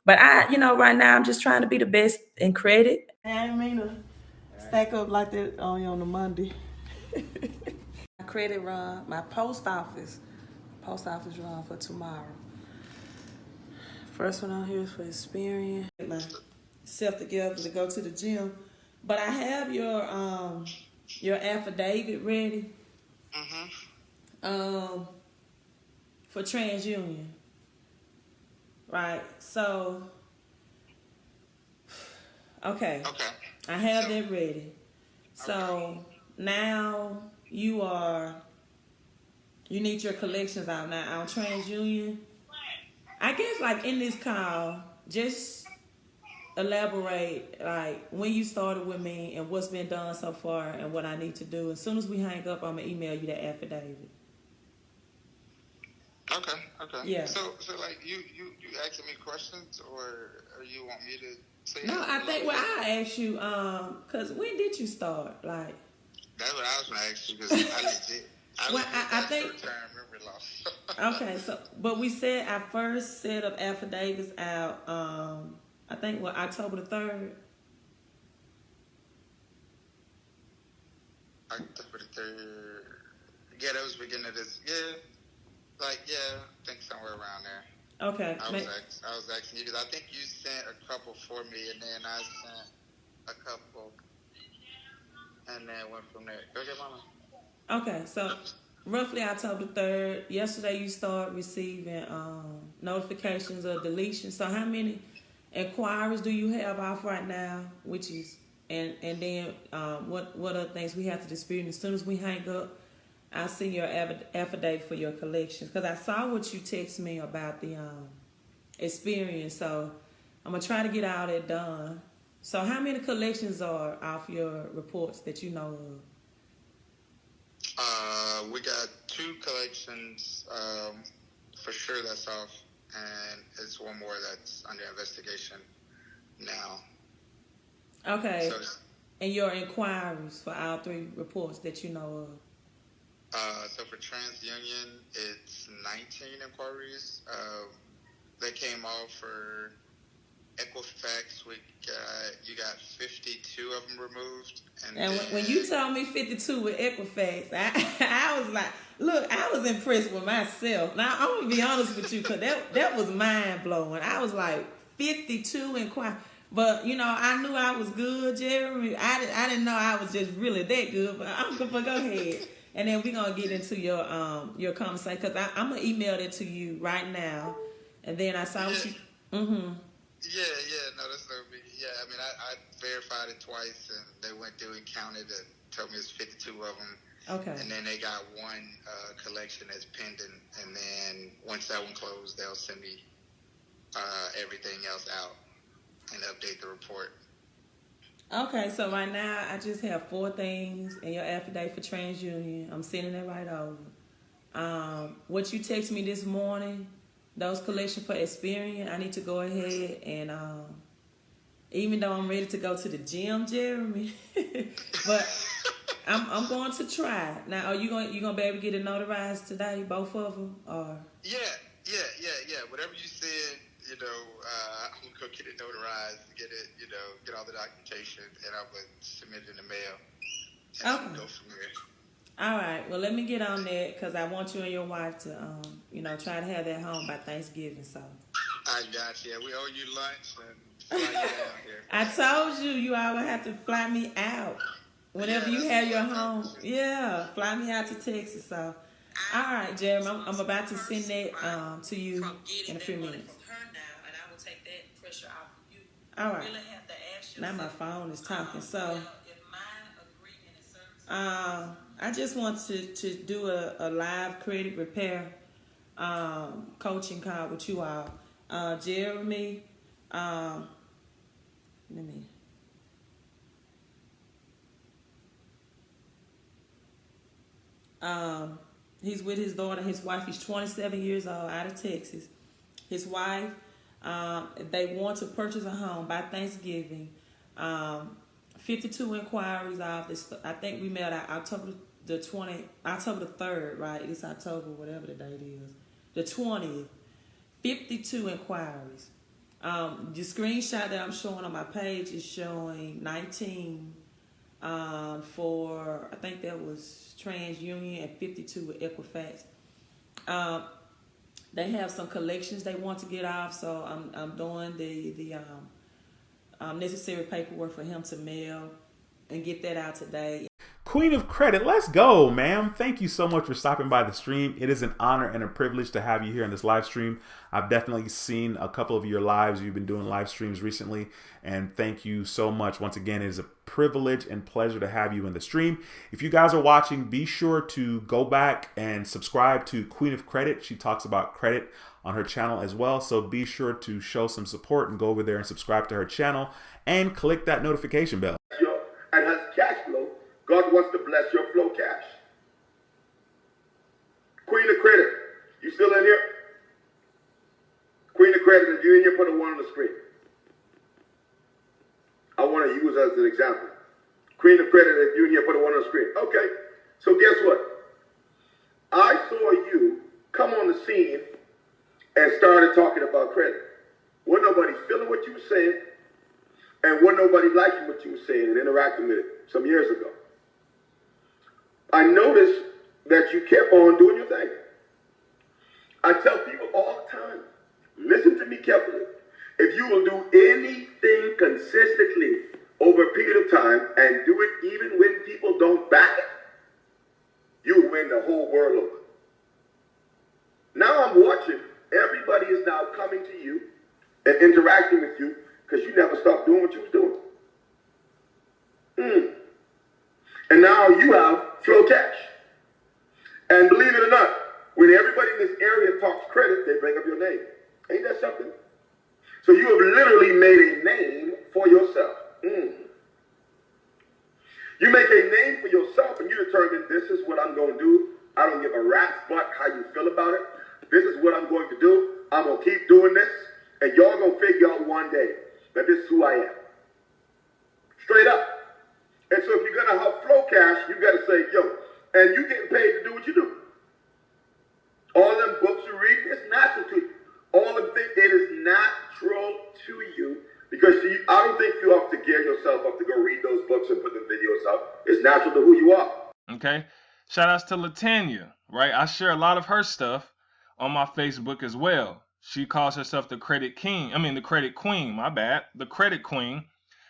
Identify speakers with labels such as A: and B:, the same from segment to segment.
A: But right now I'm just trying to be the best in credit.
B: I didn't mean to stack up like that on you on a Monday. My credit run, my post office run for tomorrow. First one on here is for experience. Get myself together to go to the gym, but I have your affidavit ready. Um, for TransUnion, right? So, okay, I have that ready. So now you need your collections out now on TransUnion. I guess like in this call, just elaborate like when you started with me and what's been done so far and what I need to do. As soon as we hang up, I'm gonna email you the affidavit.
C: Okay.
B: Yeah.
C: So like you asking me questions, or you want me to say?
B: No, I think I asked you, cause when did you start? Like
C: that's what I was gonna ask you, because I think short-term memory loss.
B: Okay, so but we said our first set of affidavits out. I think October the 3rd.
C: October the 3rd. Yeah, that was beginning of this. Yeah, I think somewhere around there.
B: Okay.
C: I was asking you because I think you sent a couple for me, and then I sent a couple, and then went from there. Go ahead, Mama.
B: Okay, so roughly October 3rd. Yesterday you start receiving notifications of deletion. So how many inquiries do you have off right now? Which is and then what other things we have to dispute? And as soon as we hang up, I'll send your affidavit for your collections, because I saw what you text me about the experience. So I'm gonna try to get all that done. So how many collections are off your reports that you know of?
C: We got 2 collections for sure that's off, and it's one more that's under investigation now.
B: Okay. And your inquiries for all 3 reports that you know of?
C: So for TransUnion, it's 19 inquiries. They came off for Equifax. You got 52 of them removed.
B: And when you told me 52 with Equifax, I was like, look, I was impressed with myself. Now I'm gonna be honest with you, because that was mind blowing. I was like 52 inquiries. But I knew I was good, Jeremy. I didn't know I was just really that good. But go ahead, and then we're gonna get into your conversation, because I'm gonna email it to you right now, and then I saw what you.
C: Yeah, no, that's no big. Yeah, I mean, I verified it twice, and they went through and counted and told me it's 52 of them.
B: Okay.
C: And then they got one collection that's pending, and then once that one closed, they'll send me everything else out and update the report.
B: Okay, so right now I just have 4 things in your affidavit for TransUnion. I'm sending it right over. What you text me this morning, those collections for Experian, I need to go ahead and even though I'm ready to go to the gym, Jeremy, but I'm going to try. Now, are you going be able to get it notarized today, both of them, or?
C: Yeah. Whatever you said, I'm gonna go get it notarized, get it, get all the documentation, and I'm gonna submit it in the mail, and go from there.
B: All right. Well, let me get on that, because I want you and your wife to, try to have that home by Thanksgiving. So.
C: I got you. We owe you lunch and fly you down here.
B: I told you all would have to fly me out whenever you have your home. Yeah, fly me out to Texas. So, all right, Jeremy, I'm about to send that to you in a few minutes. All right. Now my phone is talking. So, I just want to do a live credit repair coaching call with you all. Jeremy, let me. He's with his daughter, his wife. He's 27 years old, out of Texas. His wife, they want to purchase a home by Thanksgiving. 52 inquiries off this. I think we mailed out October the 3rd, right? It's October, whatever the date is. The 20th. 52 inquiries. The screenshot that I'm showing on my page is showing 19 for, I think that was TransUnion, and 52 with Equifax. They have some collections they want to get off, so I'm doing the necessary paperwork for him to mail and get that out today.
D: Queen of Credit, let's go, ma'am. Thank you so much for stopping by the stream. It is an honor and a privilege to have you here in this live stream. I've definitely seen a couple of your lives. You've been doing live streams recently, and thank you so much. Once again, it is a privilege and pleasure to have you in the stream. If you guys are watching, be sure to go back and subscribe to Queen of Credit. She talks about credit on her channel as well, so be sure to show some support and go over there and subscribe to her channel and click that notification bell.
E: And has cash flow. God wants to bless your flow cash. Queen of Credit, you still in here? Queen of Credit, if you're in here, put a 1 on the screen. I want to use as an example. Queen of Credit, if you're in here, put a 1 on the screen. Okay, so guess what? I saw you come on the scene and started talking about credit. Wasn't nobody feeling what you were saying, and wasn't nobody liking what you were saying and interacting with it some years ago. I noticed that you kept on doing your thing. I tell people all the time, listen to me carefully. If you will do anything consistently over a period of time and do it even when people don't back it, you will win the whole world over. Now I'm watching, everybody is now coming to you and interacting with you because you never stopped doing what you was doing. And now you have flow cash. And believe it or not, when everybody in this area talks credit, they bring up your name. Ain't that something? So you have literally made a name for yourself. You make a name for yourself and you determine this is what I'm going to do. I don't give a rat's butt how you feel about it. This is what I'm going to do. I'm going to keep doing this. And y'all going to figure out one day that this is who I am. Straight up. And so if you're going to have flow cash, you got to say, yo, and you getting paid to do what you do. All them books you read, it's natural to you. All of it is natural to you because I don't think you have to gear yourself up to go read those books and put the videos up. It's natural to who you are.
F: Okay. Shout outs to Latanya, right? I share a lot of her stuff on my Facebook as well. She calls herself the credit king. The credit queen, my bad. The credit queen.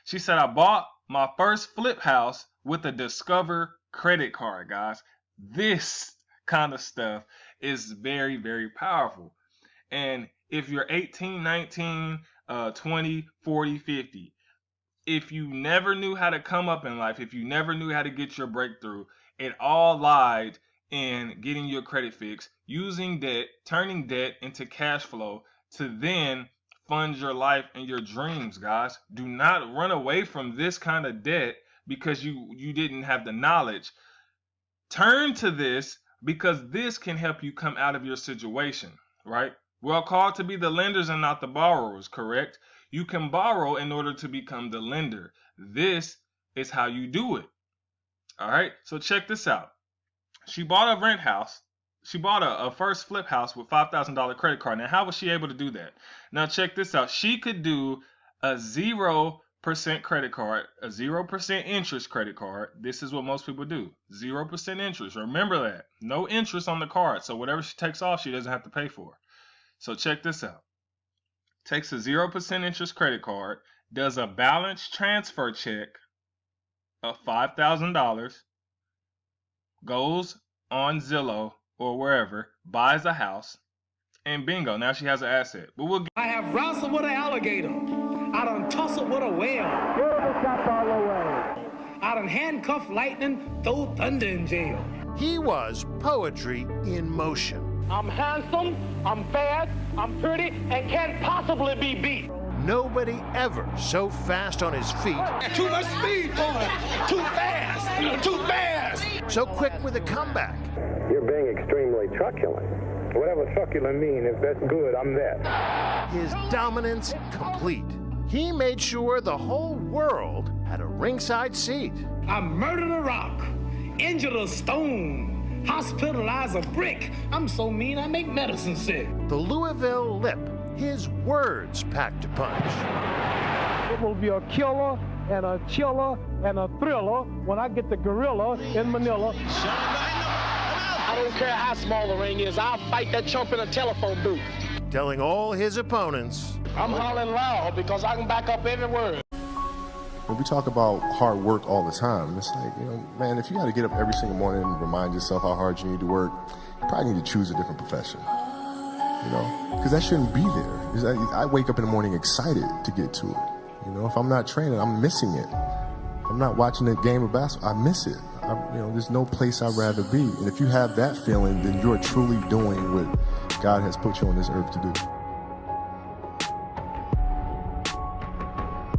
F: She said, I bought my first flip house with a Discover credit card, guys. This kind of stuff is very, very powerful. And if you're 18, 19, 20, 40, 50, if you never knew how to come up in life, if you never knew how to get your breakthrough, it all lied in getting your credit fixed, using debt, turning debt into cash flow to then fund your life and your dreams, guys. Do not run away from this kind of debt because you didn't have the knowledge. Turn to this because this can help you come out of your situation, right? We're called to be the lenders and not the borrowers, correct? You can borrow in order to become the lender. This is how you do it. All right, so check this out. She bought a rent house. She bought a first flip house with $5,000 credit card. Now, how was she able to do that? Now, check this out. She could do a 0% credit card, a 0% interest credit card. This is what most people do. 0% interest. Remember that. No interest on the card. So whatever she takes off, she doesn't have to pay for. So check this out. Takes a 0% interest credit card, does a balance transfer check of $5,000, goes on Zillow or wherever, buys a house, and bingo, now she has an asset. But
G: I have wrestled with an alligator. I done tussled with a whale. I done handcuffed lightning, throw thunder in jail.
H: He was poetry in motion.
G: I'm handsome, I'm fast, I'm pretty, and can't possibly be beat.
H: Nobody ever so fast on his feet.
G: Too much speed, boy. Too fast. Too fast.
H: So quick with a comeback.
I: You're being extremely truculent. Whatever truculent means, if that's good, I'm that.
H: His dominance complete. He made sure the whole world had a ringside seat.
G: I murdered a rock, injured a stone, hospitalized a brick. I'm so mean I make medicine sick.
H: The Louisville Lip his words packed a punch.
G: It will be a killer and a chiller and a thriller when I get the gorilla in Manila. I don't care how small the ring is. I'll fight that chump in a telephone booth.
H: Telling all his opponents,
G: I'm hollering loud because I can back up every word.
J: When we talk about hard work all the time, it's like, man, if you got to get up every single morning and remind yourself how hard you need to work, you probably need to choose a different profession, because that shouldn't be there. I wake up in the morning excited to get to it. If I'm not training, I'm missing it. If I'm not watching a game of basketball, I miss it. There's no place I'd rather be. And if you have that feeling, then you're truly doing what God has put you on this earth to do.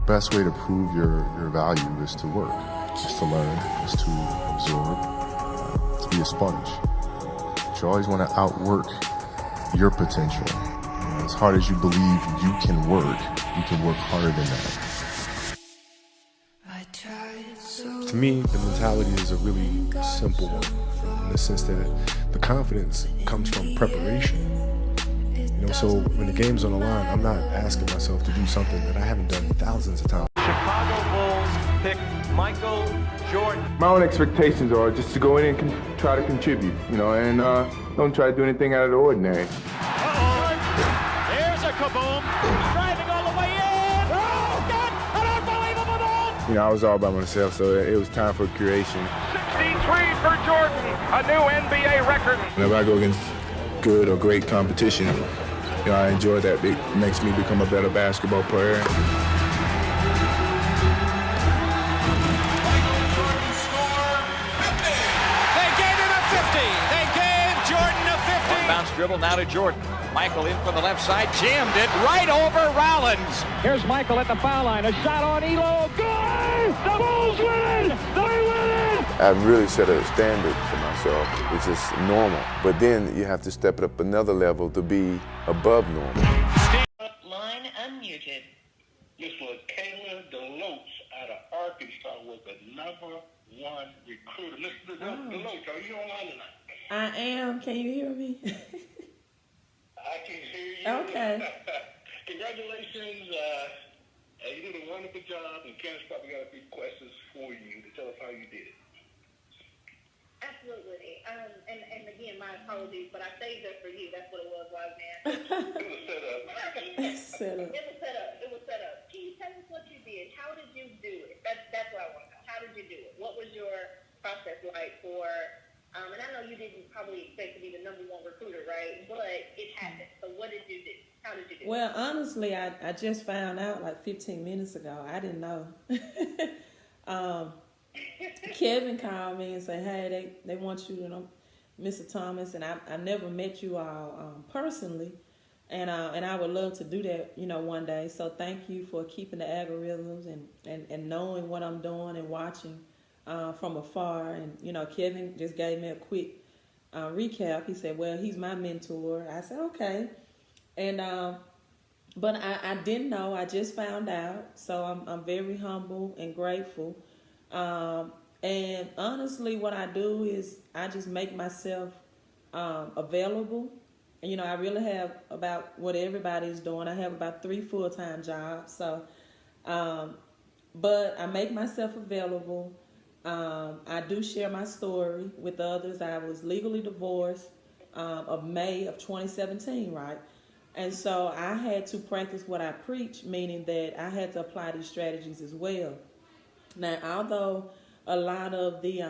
J: Best way to prove your value is to work, is to learn, is to absorb, to be a sponge. But you always want to outwork your potential. As hard as you believe you can work harder than that.
K: To me, the mentality is a really simple one, in the sense that the confidence comes from preparation. So when the game's on the line, I'm not asking myself to do something that I haven't done thousands of times.
L: Chicago Bulls pick Michael Jordan.
M: My own expectations are just to go in and try to contribute, and don't try to do anything out of the ordinary.
L: There's a kaboom, driving all the way in. Oh, God, an unbelievable ball.
M: I was all by myself, so it was time for creation.
L: 63 for Jordan, a new NBA record.
M: Whenever I go against good or great competition, I enjoy that. It makes me become a better basketball player.
L: They gave him a 50. They gave Jordan a 50. Bounce dribble now to Jordan. Michael in from the left side, jammed it right over Rollins. Here's Michael at the foul line. A shot on Elo. Good! The Bulls win! They win!
N: I've really set a standard for myself, which is normal. But then you have to step it up another level to be above normal.
O: Line unmuted.
P: Miss LaKayla DeLoach out of Arkansas was the #1 recruiter. Miss DeLoach, are you online tonight?
A: I am. Can you hear me?
P: I can hear you.
A: Okay.
P: Congratulations. You did a wonderful job, and Candace probably got a few questions for you to tell us how you did it.
O: Absolutely. And again, my apologies, but I saved it for you. That's what it was, Wise Man.
P: It was set up.
O: It was set up. Can you tell us what you did? How did you do it? That's what I want to know. How did you do it? What was your process like for? And I know you didn't probably expect to be the #1 recruiter, right? But it happened. So what did you do? How did you do it?
B: Well, honestly, I just found out like 15 minutes ago. I didn't know. Kevin called me and said, hey, they want you to know Mr. Thomas, and I never met you all personally, and I would love to do that, one day. So thank you for keeping the algorithms and knowing what I'm doing and watching from afar. And, Kevin just gave me a quick recap. He said, well, he's my mentor. I said, okay. And but I didn't know. I just found out. So I'm very humble and grateful. And honestly, what I do is I just make myself available. And, I really have about what everybody's doing. I have about 3 full-time jobs. So, but I make myself available. I do share my story with others. I was legally divorced of May of 2017, right? And so I had to practice what I preach, meaning that I had to apply these strategies as well. Now, although a lot of the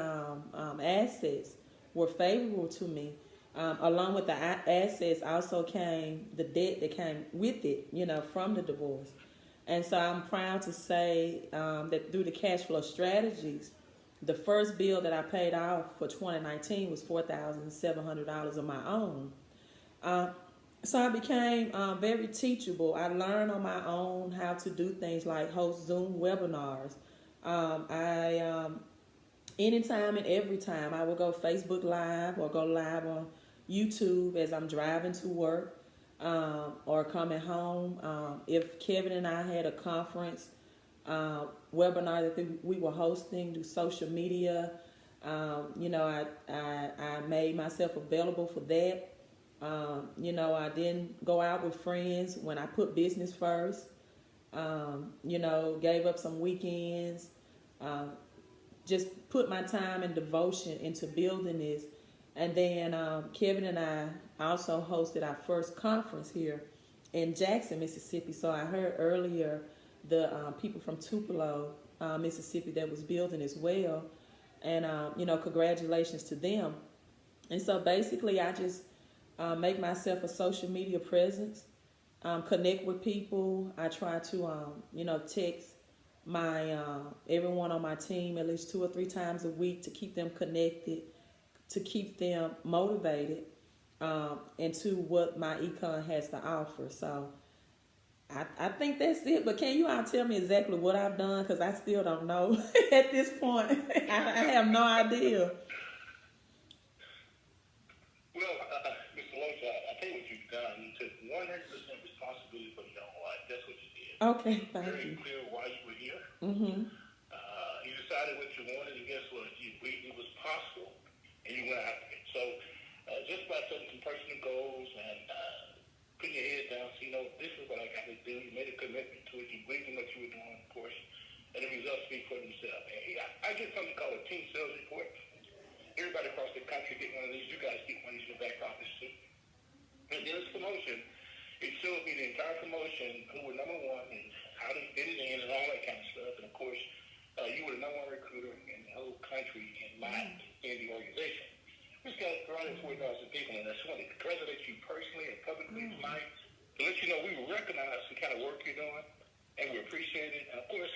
B: assets were favorable to me, along with the assets also came the debt that came with it, from the divorce. And so I'm proud to say that through the cash flow strategies, the first bill that I paid off for 2019 was $4,700 of my own. So I became very teachable. I learned on my own how to do things like host Zoom webinars. Anytime and every time I would go Facebook Live or go live on YouTube as I'm driving to work or coming home. If Kevin and I had a conference webinar that we were hosting through social media, I made myself available for that. You know, I didn't go out with friends when I put business first. You know, gave up some weekends. Just put my time and devotion into building this. And then Kevin and I also hosted our first conference here in Jackson, Mississippi. So I heard earlier the people from Tupelo, Mississippi, that was building as well. And, you know, congratulations to them. And so basically I just make myself a social media presence, connect with people. I try to, you know, text my everyone on my team at least 2 or 3 times a week to keep them connected, to keep them motivated into what my econ has to offer. So I think that's it. But can you all tell me exactly what I've done? Because I still don't know at this point. I have no idea.
P: Well, Mr. Loach, I tell you what you've done. You took 100% responsibility for your own life. That's what you did.
B: Okay, thank
P: Very
B: you.
P: clear why you were here.
B: Mm-hmm.
P: You decided what you wanted, and guess what? You believed it was possible, and you went after it. So just by setting some personal goals and putting your head down, so you know, this is what I got to do. You made a commitment to it. You believed in what you were doing, of course, and the results speak for themselves. And I get something called a team sales report. Everybody across the country get one of these. You guys get one of these in the back office too. And then this promotion, it showed me the entire promotion, who were number one, and how they fit it in, and all that kind of stuff. And of course, you were the number one recruiter in the whole country in the organization. We've got around 4,000 people, and I just want to congratulate you personally and publicly tonight to let you know we recognize the kind of work you're doing, and we appreciate it. And of course,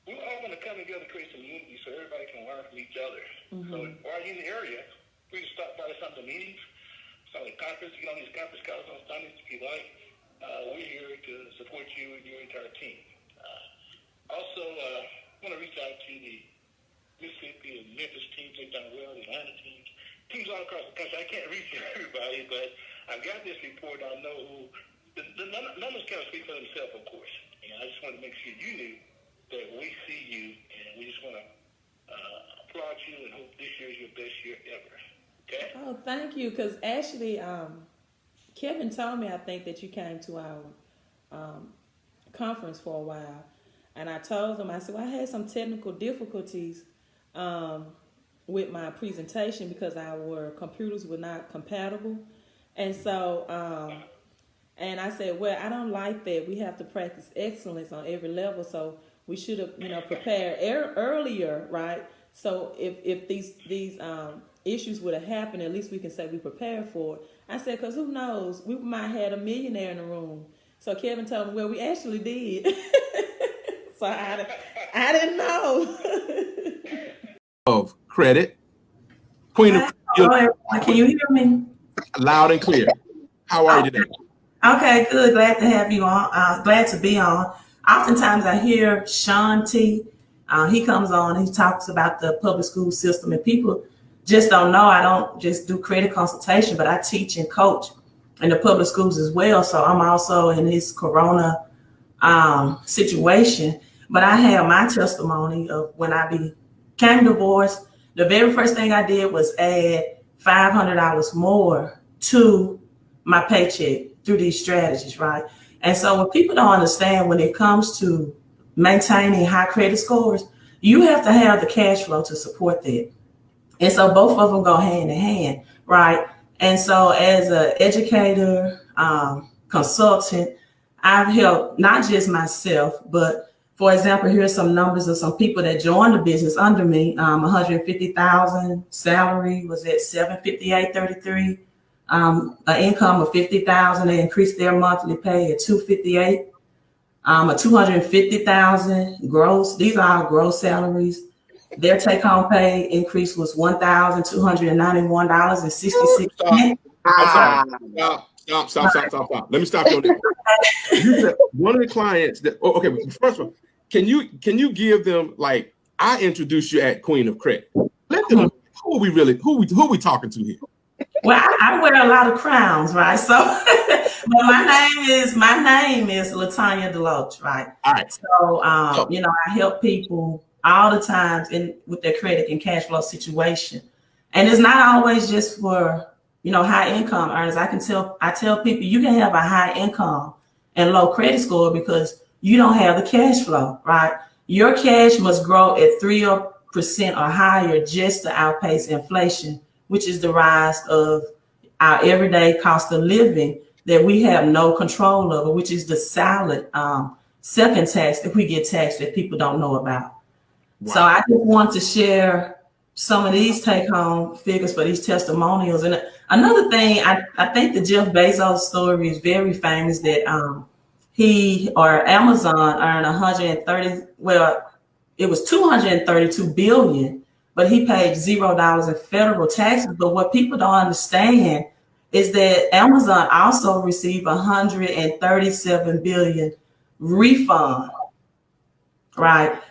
P: we all want to come together to create some unity so everybody can learn from each other. So while you're in the area, we can stop by some of the meetings, some of the conferences, get on these conference calls on Sundays if you like. We're here to support you and your entire team. Also, I want to reach out to the Mississippi and Memphis teams. They've done well, the Atlanta teams all across the country. I can't reach everybody, but I've got this report. I know who. The numbers kind of speak for themselves, of course. And I just want to make sure you knew that we see you, and we just want to applaud you and hope this year is your best year ever. Okay?
B: Oh, thank you. Because actually, Kevin told me, I think, that you came to our conference for a while. And I told him, I said, well, I had some technical difficulties with my presentation because our computers were not compatible. And so, and I said, well, I don't like that. We have to practice excellence on every level. So we should have, you know, prepared earlier, right? So if these issues would have happened, at least we can say we prepared for it. I said, because who knows? We might have had a millionaire in the room. So Kevin told me, well, we actually did. So I didn't know.
Q: Of credit. Queen of
A: Can you hear me?
Q: Loud and clear. How are you today?
A: Okay, good. Glad to have you on. Glad to be on. Oftentimes I hear Sean T. He comes on and he talks about the public school system, and people just don't know. I don't just do credit consultation, but I teach and coach in the public schools as well. So I'm also in this corona situation. But I have my testimony of when I became divorced. The very first thing I did was add $500 more to my paycheck through these strategies, right? And so what people don't understand when it comes to maintaining high credit scores, you have to have the cash flow to support that. And so both of them go hand in hand, right? And so as an educator, consultant, I've helped not just myself, but for example, here's some numbers of some people that joined the business under me. 150,000 salary was at 758.33. An income of 50,000. They increased their monthly pay at 258. A 250,000 gross. These are our gross salaries. Their take-home pay increase was $1,291.66.
Q: Stop. Let me stop you on that. You said one of the clients that, okay, first of all, can you give them, like, I introduced you at Queen of Credit. Let them know who are we talking to here?
A: Well, I wear a lot of crowns, right? So, but my name is Latanya Deloach, right?
Q: All right.
A: So, you know, I help people all the time with their credit and cash flow situation. And it's not always just for high income earners. I tell people you can have a high income and low credit score because you don't have the cash flow, right? Your cash must grow at 3% or higher just to outpace inflation, which is the rise of our everyday cost of living that we have no control over, which is the silent second tax that we get taxed that people don't know about. Wow. So I just want to share some of these take-home figures for these testimonials. And another thing, I think the Jeff Bezos story is very famous that he or Amazon earned it was 232 billion, but he paid $0 in federal taxes. But what people don't understand is that Amazon also received 137 billion refund, right,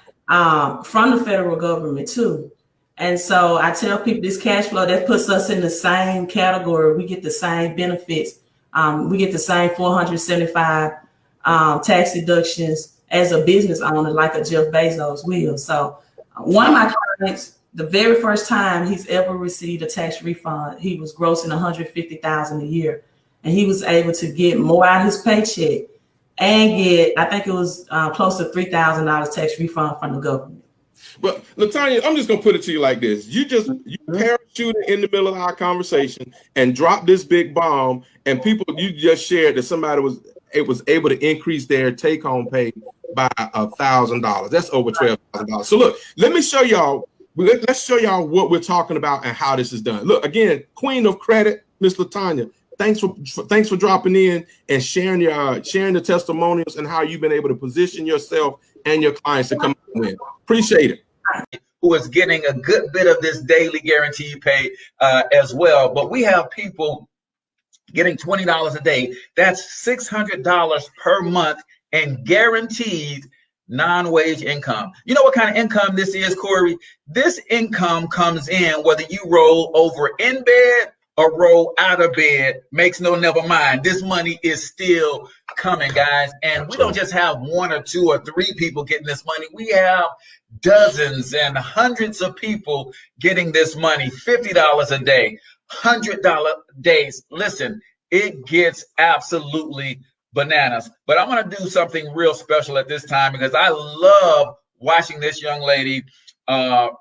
A: from the federal government too. And so I tell people this cash flow, that puts us in the same category. We get the same benefits. We get the same 475 tax deductions as a business owner, like a Jeff Bezos will. So one of my clients, the very first time he's ever received a tax refund, he was grossing $150,000 a year, and he was able to get more out of his paycheck and get, I think it was close to $3,000 tax refund from the government.
Q: But LaTanya, I'm just gonna put it to you like this: you parachuted in the middle of our conversation and dropped this big bomb, and you just shared that somebody was able to increase their take-home pay by $1,000. That's over $12,000. So look, let me show y'all. Let's show y'all what we're talking about and how this is done. Look, again, Queen of Credit, Miss LaTanya. Thanks for dropping in and sharing the testimonials and how you've been able to position yourself and your clients to come and win. Appreciate it.
R: Who is getting a good bit of this daily guaranteed pay as well. But we have people getting $20 a day. That's $600 per month and guaranteed non-wage income. You know what kind of income this is, Corey? This income comes in whether you roll over in bed or roll out of bed. Makes no never mind. This money is still coming, guys. And we don't just have one or two or three people getting this money. We have dozens and hundreds of people getting this money. $50 a day, $100 days. Listen, it gets absolutely bananas. But I'm going to do something real special at this time because I love watching this young lady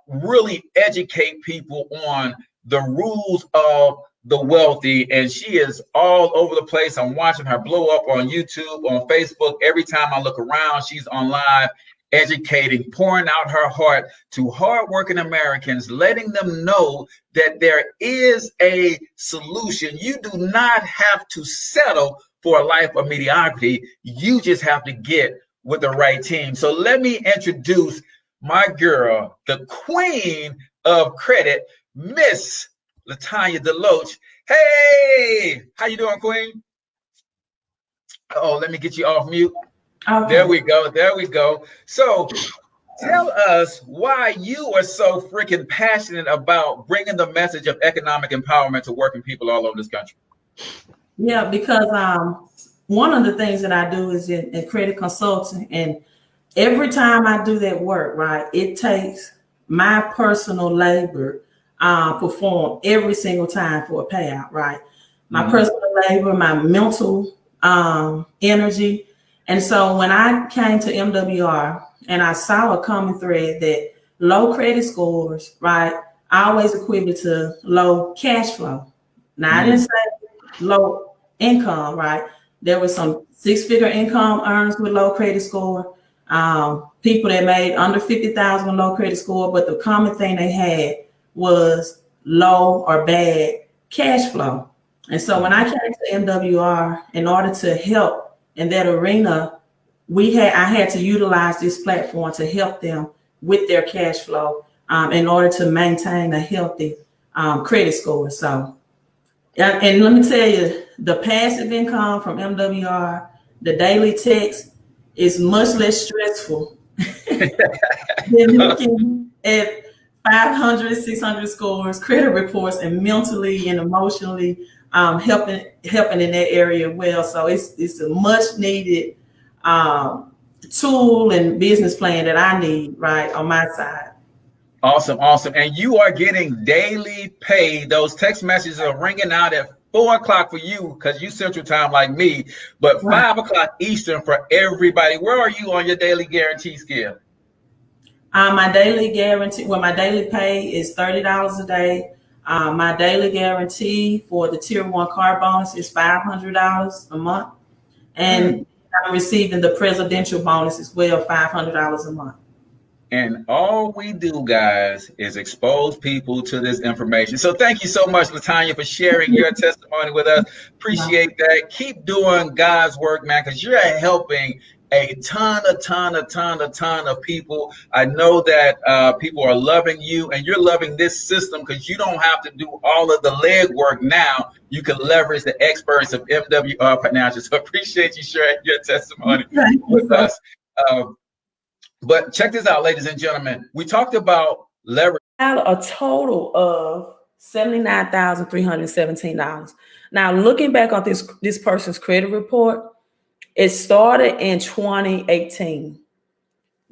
R: really educate people on the rules of the wealthy, and she is all over the place. I'm watching her blow up on YouTube, on Facebook. Every time I look around, she's on live educating, pouring out her heart to hardworking Americans, letting them know that there is a solution. You do not have to settle for a life of mediocrity. You just have to get with the right team. So let me introduce my girl, the queen of credit, Miss LaTanya Deloach. Hey, how you doing, Queen? Oh, let me get you off mute. Okay. There we go. There we go. So tell us why you are so freaking passionate about bringing the message of economic empowerment to working people all over this country.
A: Yeah, because one of the things that I do is in credit consulting, and every time I do that work, right, it takes my personal labor perform every single time for a payout, right? My personal labor, my mental energy. And so when I came to MWR and I saw a common thread that low credit scores, right, always equivalent to low cash flow. Now, I didn't say low income, right? There was some six-figure income earners with low credit score, people that made under 50,000 low credit score, but the common thing they had was low or bad cash flow. And so when I came to MWR, in order to help in that arena, I had to utilize this platform to help them with their cash flow in order to maintain a healthy credit score. So, and let me tell you, the passive income from MWR, the daily text, is much less stressful than looking at 500, 600 scores, credit reports, and mentally and emotionally helping in that area well. So it's a much needed tool and business plan that I need right on my side.
R: Awesome, awesome. And you are getting daily pay. Those text messages are ringing out at 4 o'clock for you because you Central Time like me, but 5 o'clock Eastern for everybody. Where are you on your daily guarantee scale?
A: My daily guarantee, well, my daily pay is $30 a day. My daily guarantee for the Tier 1 car bonus is $500 a month. And I'm receiving the presidential bonus as well, $500 a month.
R: And all we do, guys, is expose people to this information. So thank you so much, Latanya, for sharing your testimony with us. Appreciate that. Keep doing God's work, man, because you're helping a ton of people. I know that people are loving you, and you're loving this system because you don't have to do all of the legwork now. You can leverage the experts of MWR Financial. So appreciate you sharing your testimony with us. But check this out, ladies and gentlemen. We talked about leverage.
B: A total of $79,317. Now, looking back on this person's credit report, it started in 2018.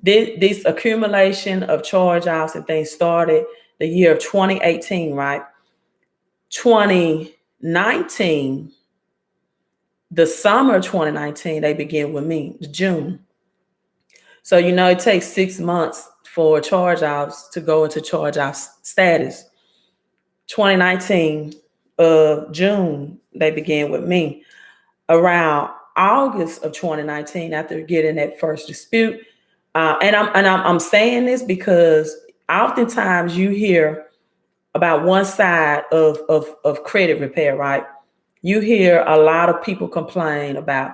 B: This accumulation of charge-offs and things started the year of 2018, right? 2019, the summer of 2019, they began with me, June. So, it takes 6 months for charge-offs to go into charge-off status. 2019, June, they began with me. Around August of 2019, after getting that first dispute, and I'm saying this because oftentimes you hear about one side of credit repair, right? You hear a lot of people complain about,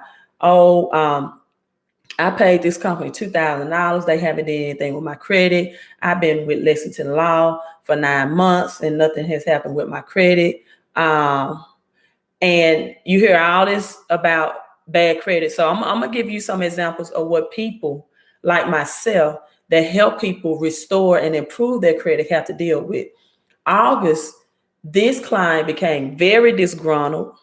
B: I paid this company $2,000. They haven't done anything with my credit. I've been with Lexington Law for 9 months and nothing has happened with my credit. And you hear all this about bad credit. So I'm going to give you some examples of what people like myself that help people restore and improve their credit have to deal with. August, this client became very disgruntled.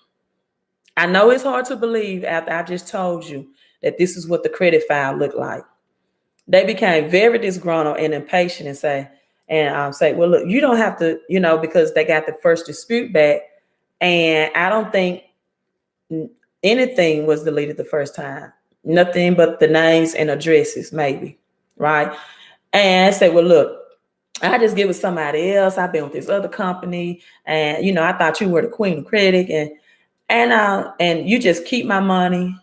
B: I know it's hard to believe after I just told you that this is what the credit file looked like. They became very disgruntled and impatient and say, well, look, you don't have to, because they got the first dispute back. And I don't think anything was deleted the first time. Nothing but the names and addresses, maybe, right? And I said, well, look, I just give it somebody else. I've been with this other company, and I thought you were the queen of credit, and you just keep my money,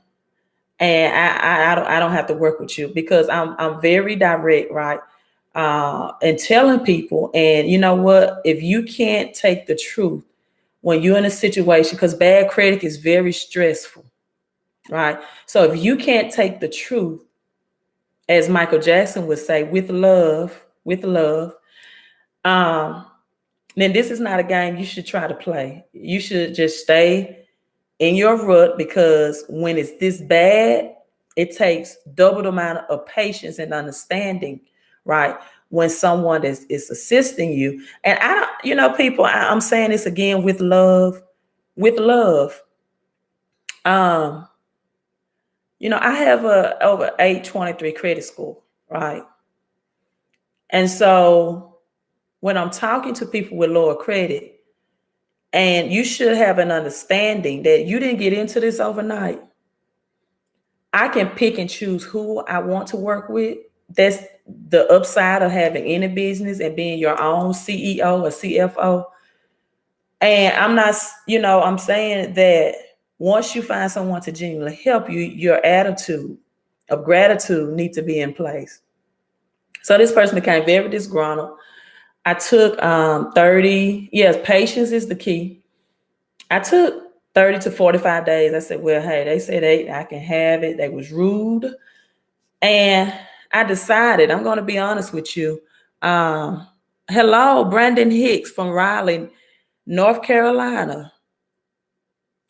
B: and I don't have to work with you because I'm very direct, right? And telling people, and you know what? If you can't take the truth when you're in a situation, because bad credit is very stressful, right? So if you can't take the truth, as Michael Jackson would say, with love, then this is not a game you should try to play. You should just stay in your rut, because when it's this bad, it takes double the amount of patience and understanding, right? When someone is assisting you. And I don't, people, I'm saying this again, with love. I have a over 823 credit score, right? And so when I'm talking to people with lower credit, and you should have an understanding that you didn't get into this overnight. I can pick and choose who I want to work with. That's the upside of having any business and being your own CEO or CFO. And I'm not, I'm saying that once you find someone to genuinely help you, your attitude of gratitude needs to be in place. So this person became very disgruntled. I took 30, yes, patience is the key. I took 30 to 45 days. I said, well, hey, they said I can have it. They was rude. And I decided, I'm going to be honest with you. Hello, Brandon Hicks from Raleigh, North Carolina.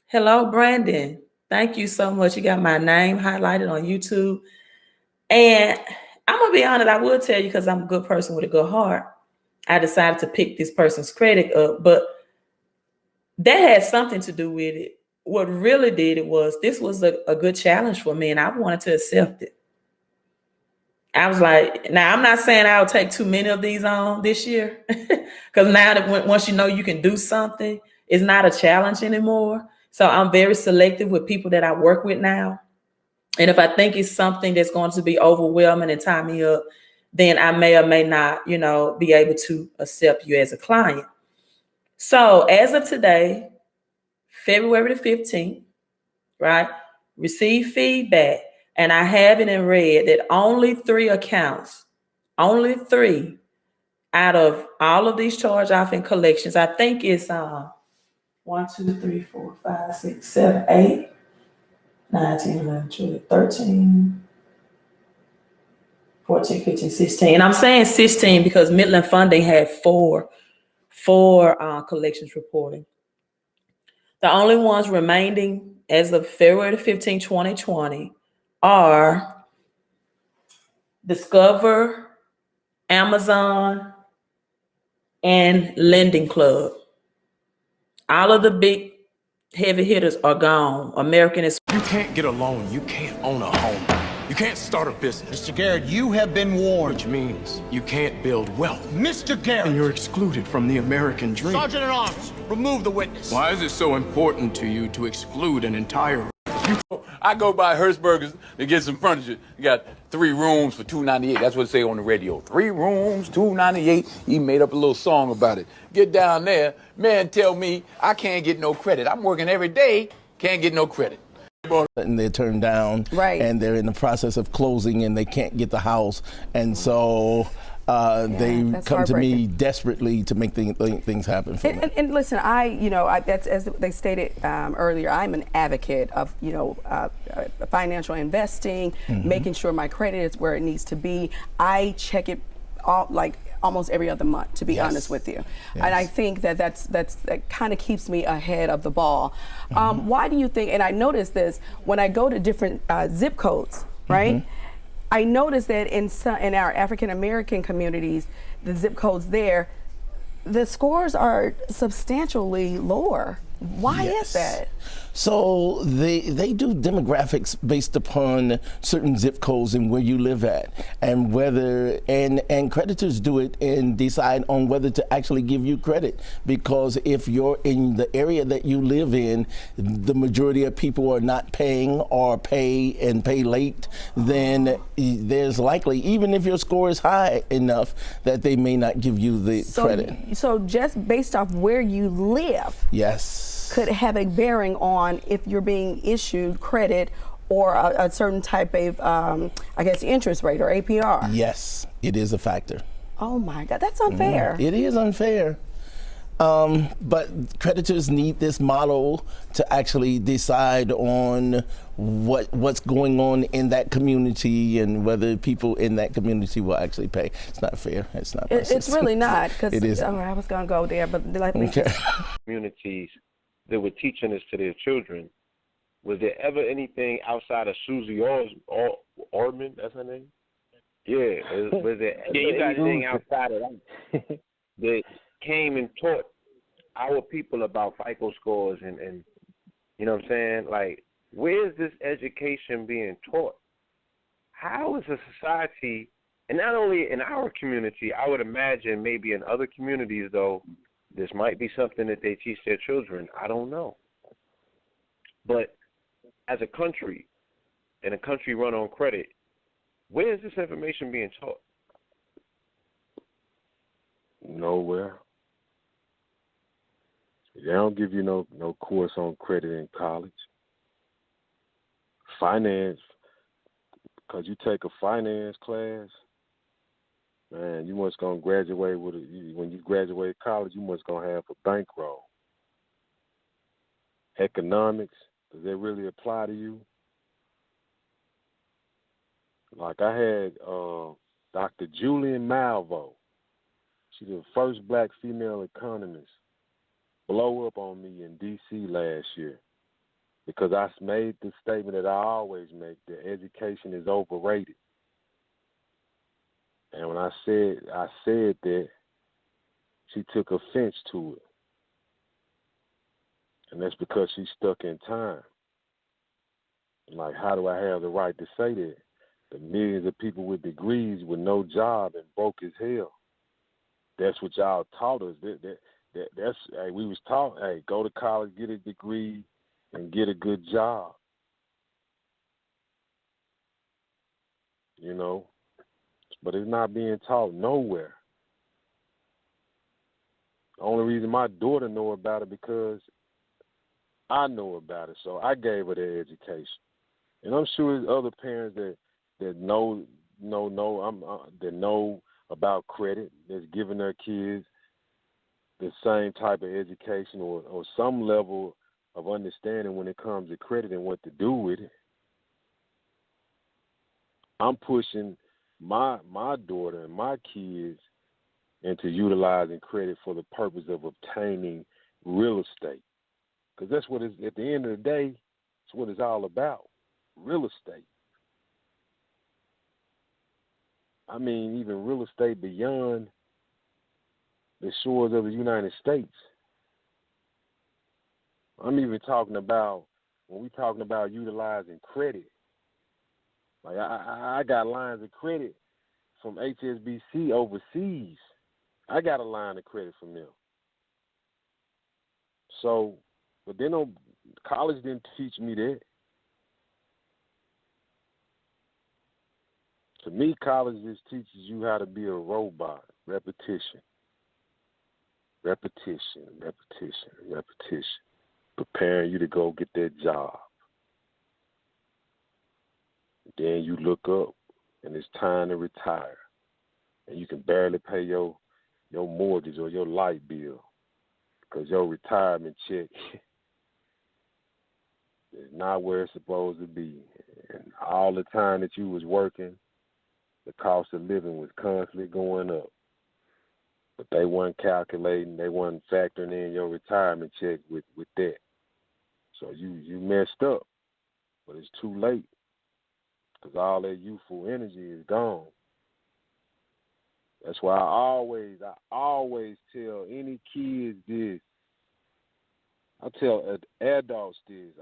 B: Hello, Brandon. Thank you so much. You got my name highlighted on YouTube. And I'm going to be honest, I will tell you, because I'm a good person with a good heart, I decided to pick this person's credit up, but that had something to do with it. What really did it was, this was a good challenge for me, and I wanted to accept it. I was like, now I'm not saying I'll take too many of these on this year, because now that once you know you can do something, it's not a challenge anymore. So I'm very selective with people that I work with now. And if I think it's something that's going to be overwhelming and tie me up, then I may or may not, be able to accept you as a client. So as of today, February the 15th, right, receive feedback. And I have it in red that only 3 accounts, only 3 out of all of these charge off and collections. I think it's 1, 2, 3, 4, 5, 6, 7, 8, 9, 10, 11, 12, 13, 14, 15, 16. And I'm saying 16 because Midland Funding had four collections reporting. The only ones remaining as of February 15, 2020 are Discover, Amazon, and Lending Club. All of the big heavy hitters are gone. American is.
S: You can't get a loan. You can't own a home. You can't start a business.
T: Mr. Garrett, you have been warned.
S: Which means you can't build wealth.
T: Mr. Garrett!
S: And you're excluded from the American dream.
T: Sergeant at Arms, remove the witness.
S: Why is it so important to you to exclude an entire...
U: I go by Hertzberger's to get some furniture. You got 3 rooms for $298. That's what it say on the radio. 3 rooms, $298. He made up a little song about it. Get down there, man, tell me I can't get no credit. I'm working every day, can't get no credit.
V: And they're turned down,
W: right?
V: And they're in the process of closing, and they can't get the house, and so they come to me desperately to make things happen for them.
W: And listen, that's as they stated earlier. I'm an advocate of financial investing, making sure my credit is where it needs to be. I check it all almost every other month, to be honest with you. Yes. And I think that kind of keeps me ahead of the ball. Why do you think, and I notice this, when I go to different zip codes, right? I notice that in our African-American communities, the zip codes there, the scores are substantially lower. Why is that?
V: So they do demographics based upon certain zip codes and where you live at, and whether and creditors do it and decide on whether to actually give you credit, because if you're in the area that you live in, the majority of people are not paying or pay late, then there's likely, even if your score is high enough, that they may not give you the credit.
W: So just based off where you live,
V: yes,
W: could have a bearing on if you're being issued credit or a certain type of, interest rate or APR.
V: Yes, it is a factor.
W: Oh my God, that's unfair.
V: It is unfair. But creditors need this model to actually decide on what's going on in that community and whether people in that community will actually pay. It's not fair. It's not.
W: It's really not, because
V: I
W: was going to go there, but let me.
X: Communities that were teaching this to their children. Was there ever anything outside of Susie Orman? That's her name? Yeah. Was there ever anything outside of that that came and taught our people about FICO scores and you know what I'm saying? Like, where is this education being taught? How is a society, and not only in our community, I would imagine maybe in other communities, though, this might be something that they teach their children. I don't know. But as a country, and a country run on credit, where is this information being taught?
Y: Nowhere. They don't give you no course on credit in college. Finance, because you take a finance class, man, you must gonna graduate with when you graduate college, you must gonna have a bankroll. Economics, does that really apply to you? Like I had Dr. Julian Malvo. She's the first black female economist blow up on me in D.C. last year because I made the statement that I always make, that education is overrated. And when I said that, she took offense to it. And that's because she's stuck in time. Like, how do I have the right to say that? the millions of people with degrees with no job and broke as hell. That's what y'all taught us. That's hey, we was taught, hey, go to college, get a degree, and get a good job. You know, but it's not being taught nowhere. The only reason my daughter know about it because I know about it, so I gave her the education. And I'm sure there's other parents that know about credit, that's giving their kids the same type of education or some level of understanding when it comes to credit and what to do with it. I'm pushing my daughter and my kids into utilizing credit for the purpose of obtaining real estate. Because that's what it's, at the end of the day, it's what it's all about, real estate. I mean, even real estate beyond the shores of the United States. I'm even talking about, when we're talking about utilizing credit, like I got lines of credit from HSBC overseas. I got a line of credit from them. So, but then college didn't teach me that. To me, college just teaches you how to be a robot. Repetition. Preparing you to go get that job. Then you look up and it's time to retire. And you can barely pay your mortgage or your light bill because your retirement check is not where it's supposed to be. And all the time that you was working, the cost of living was constantly going up. But they weren't calculating, they weren't factoring in your retirement check with that. So you messed up, but it's too late because all that youthful energy is gone. That's why I always tell any kids this. I tell adults this.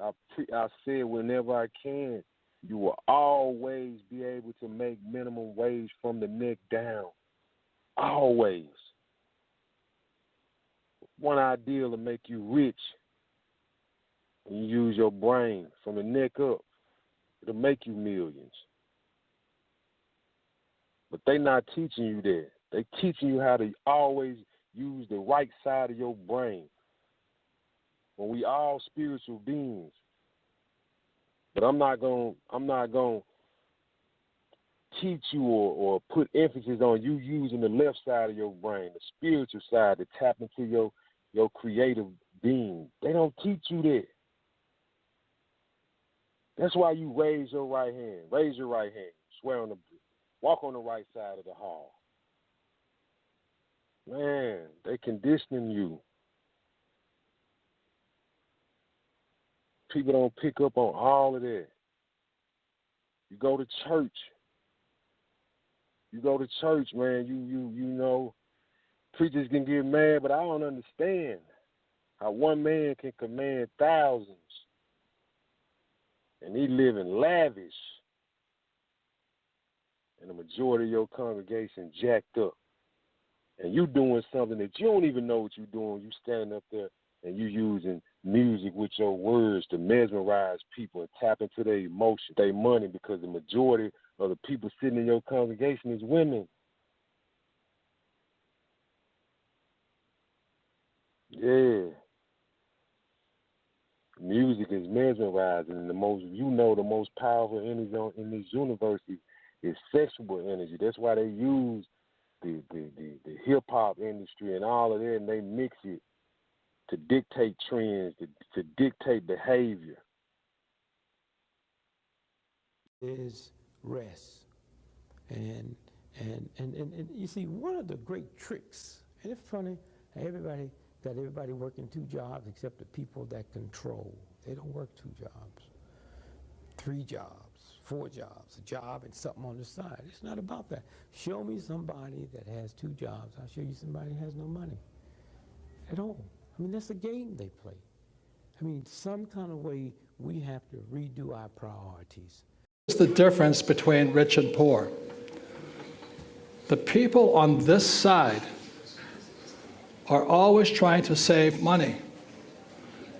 Y: I say whenever I can, you will always be able to make minimum wage from the neck down. Always. One ideal to make you rich. And you use your brain from the neck up. It'll make you millions. But they not teaching you that. They teaching you how to always use the right side of your brain. When we all spiritual beings. But I'm not gonna teach you or put emphasis on you using the left side of your brain, the spiritual side, to tap into your creative being. They don't teach you that. That's why you raise your right hand. Raise your right hand. Swear on walk on the right side of the hall. Man, they conditioning you. People don't pick up on all of that. You go to church. Man. You know, preachers can get mad, but I don't understand how one man can command thousands and he living lavish, and the majority of your congregation jacked up. And you doing something that you don't even know what you're doing. You standing up there and you using music with your words to mesmerize people and tap into their emotion, their money, because the majority of the people sitting in your congregation is women. Yeah. Music is mesmerizing, and the most powerful energy in this universe is sexual energy. That's why they use the hip hop industry and all of that, and they mix it to dictate trends, to dictate behavior.
C: Is rest. And you see, one of the great tricks, and it's funny, everybody working 2 jobs except the people that control. They don't work 2 jobs, 3 jobs, 4 jobs, a job and something on the side. It's not about that. Show me somebody that has 2 jobs. I'll show you somebody that has no money at all. I mean, that's a game they play. I mean, some kind of way we have to redo our priorities.
D: What's the difference between rich and poor? The people on this side are always trying to save money.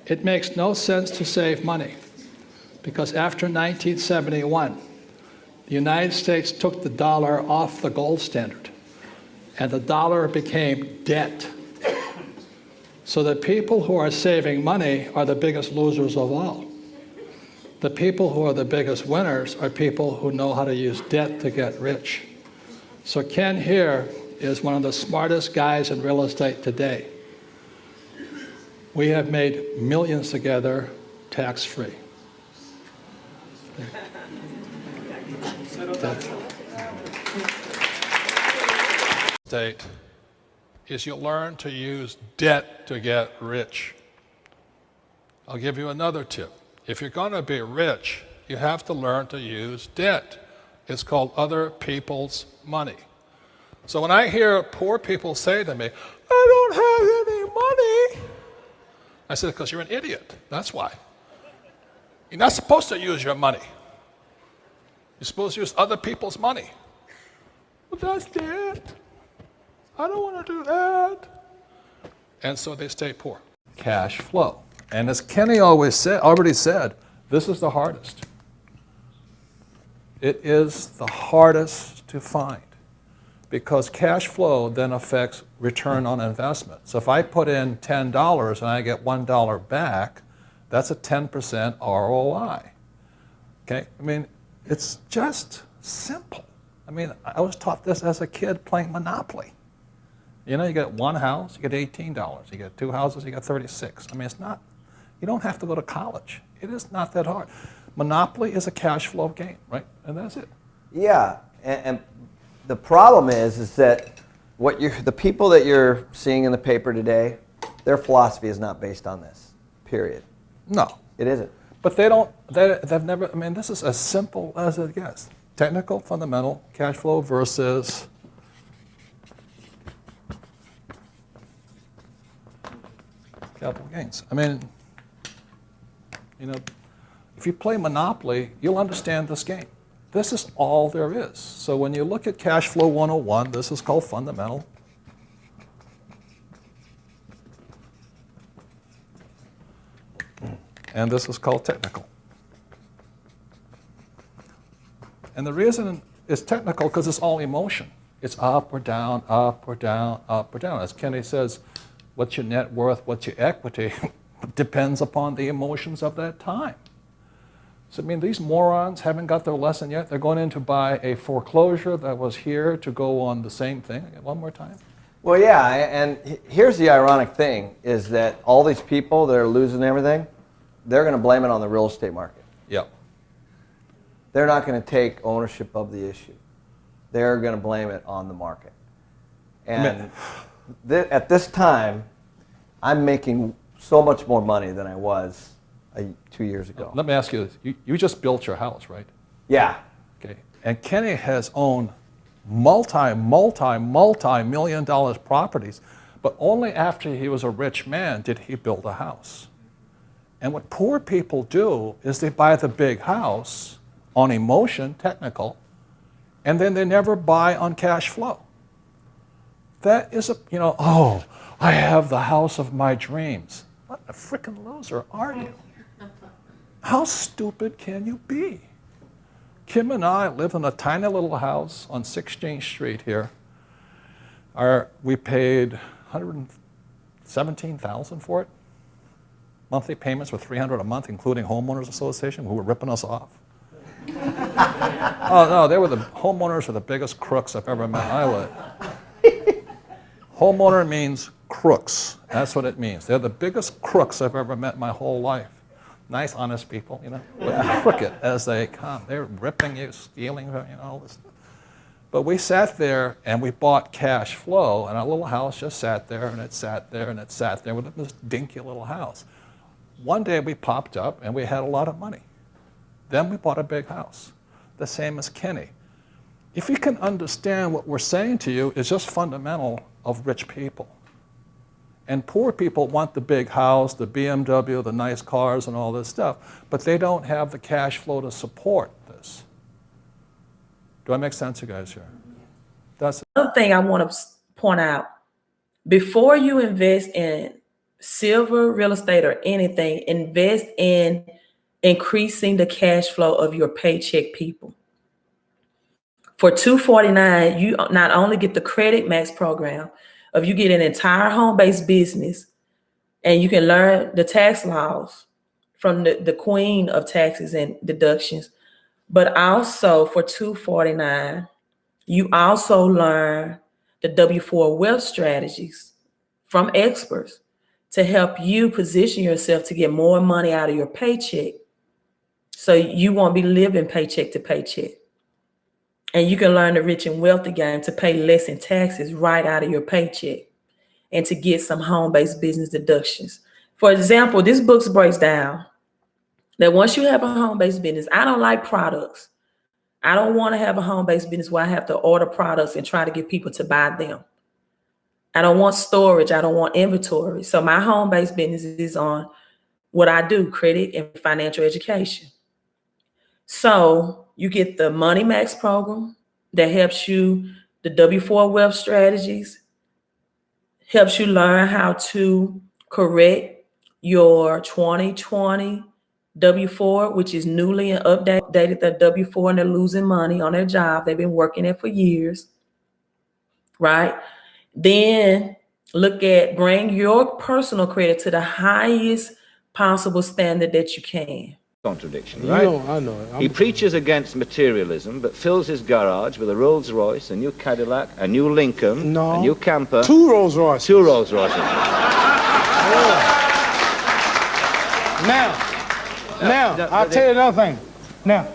D: It makes no sense to save money because after 1971, the United States took the dollar off the gold standard and the dollar became debt. So the people who are saving money are the biggest losers of all. The people who are the biggest winners are people who know how to use debt to get rich. So Ken here is one of the smartest guys in real estate today. We have made millions together tax-free. State is you learn to use debt to get rich. I'll give you another tip. If you're going to be rich, you have to learn to use debt. It's called other people's money. So when I hear poor people say to me, I don't have any money, I said, because you're an idiot. That's why. You're not supposed to use your money. You're supposed to use other people's money. But that's debt. I don't want to do that. And so they stay poor. Cash flow. And as Kenny already said, this is the hardest. It is the hardest to find because cash flow then affects return on investment. So if I put in $10 and I get $1 back, that's a 10% ROI. Okay? I mean, it's just simple. I mean, I was taught this as a kid playing Monopoly. You know, you get one house, you get $18. You get two houses, you get $36. I mean, it's not, you don't have to go to college. It is not that hard. Monopoly is a cash flow game, right? And that's it.
E: Yeah, and the problem is that the people that you're seeing in the paper today, their philosophy is not based on this, period.
D: No.
E: It isn't.
D: But they've never, I mean, this is as simple as it gets. Technical, fundamental, cash flow versus capital gains. I mean, you know, if you play Monopoly, you'll understand this game. This is all there is. So when you look at Cash Flow 101, this is called fundamental. And this is called technical. And the reason it's technical because it's all emotion. It's up or down, up or down, up or down. As Kenny says, what's your net worth, what's your equity, depends upon the emotions of that time. So, I mean, these morons haven't got their lesson yet. They're going in to buy a foreclosure that was here to go on the same thing. One more time.
E: Well, yeah, and here's the ironic thing, is that all these people that are losing everything, they're going to blame it on the real estate market.
D: Yep.
E: They're not going to take ownership of the issue. They're going to blame it on the market. And at this time, I'm making so much more money than I was 2 years ago.
D: Let me ask you this. You just built your house, right?
E: Yeah.
D: Okay. And Kenny has owned multi-million dollar properties, but only after he was a rich man did he build a house. And what poor people do is they buy the big house on emotion, technical, and then they never buy on cash flow. That is oh, I have the house of my dreams. What a freaking loser are you? How stupid can you be? Kim and I live in a tiny little house on 16th Street here. We paid $117,000 for it. Monthly payments were $300 a month, including homeowners association, who were ripping us off. Oh no, homeowners are the biggest crooks I've ever met in my life. Homeowner means crooks. That's what it means. They're the biggest crooks I've ever met in my whole life. Nice, honest people, but crooked as they come. They're ripping you, stealing, all this stuff. But we sat there and we bought cash flow, and our little house just sat there, and it sat there, and it sat there with this dinky little house. One day we popped up and we had a lot of money. Then we bought a big house, the same as Kenny. If you can understand what we're saying to you is just fundamental of rich people. And poor people want the big house, the BMW, the nice cars, and all this stuff, but they don't have the cash flow to support this. Do I make sense, you guys, here? That's
B: another thing I want to point out. Before you invest in silver, real estate, or anything, invest in increasing the cash flow of your paycheck people. For $249, you not only get the Credit Max program, of you get an entire home-based business, and you can learn the tax laws from the queen of taxes and deductions. But also for $249, you also learn the W-4 wealth strategies from experts to help you position yourself to get more money out of your paycheck, so you won't be living paycheck to paycheck. And you can learn the rich and wealthy game to pay less in taxes right out of your paycheck and to get some home-based business deductions. For example, this book breaks down that once you have a home-based business, I don't like products. I don't want to have a home-based business where I have to order products and try to get people to buy them. I don't want storage. I don't want inventory. So my home-based business is on what I do, credit and financial education. So you get the Money Max program that helps you, the W-4 wealth strategies, helps you learn how to correct your 2020 W-4, which is newly and updated the W-4, and they're losing money on their job. They've been working it for years, right? Then look at bring your personal credit to the highest possible standard that you can.
F: Contradiction, right?
G: I know.
F: He preaches against materialism, but fills his garage with a Rolls Royce, a new Cadillac, a new Lincoln, a new camper.
G: 2 Rolls Royces.
F: 2 Rolls Royces.
G: Now, I'll tell you another thing. Now,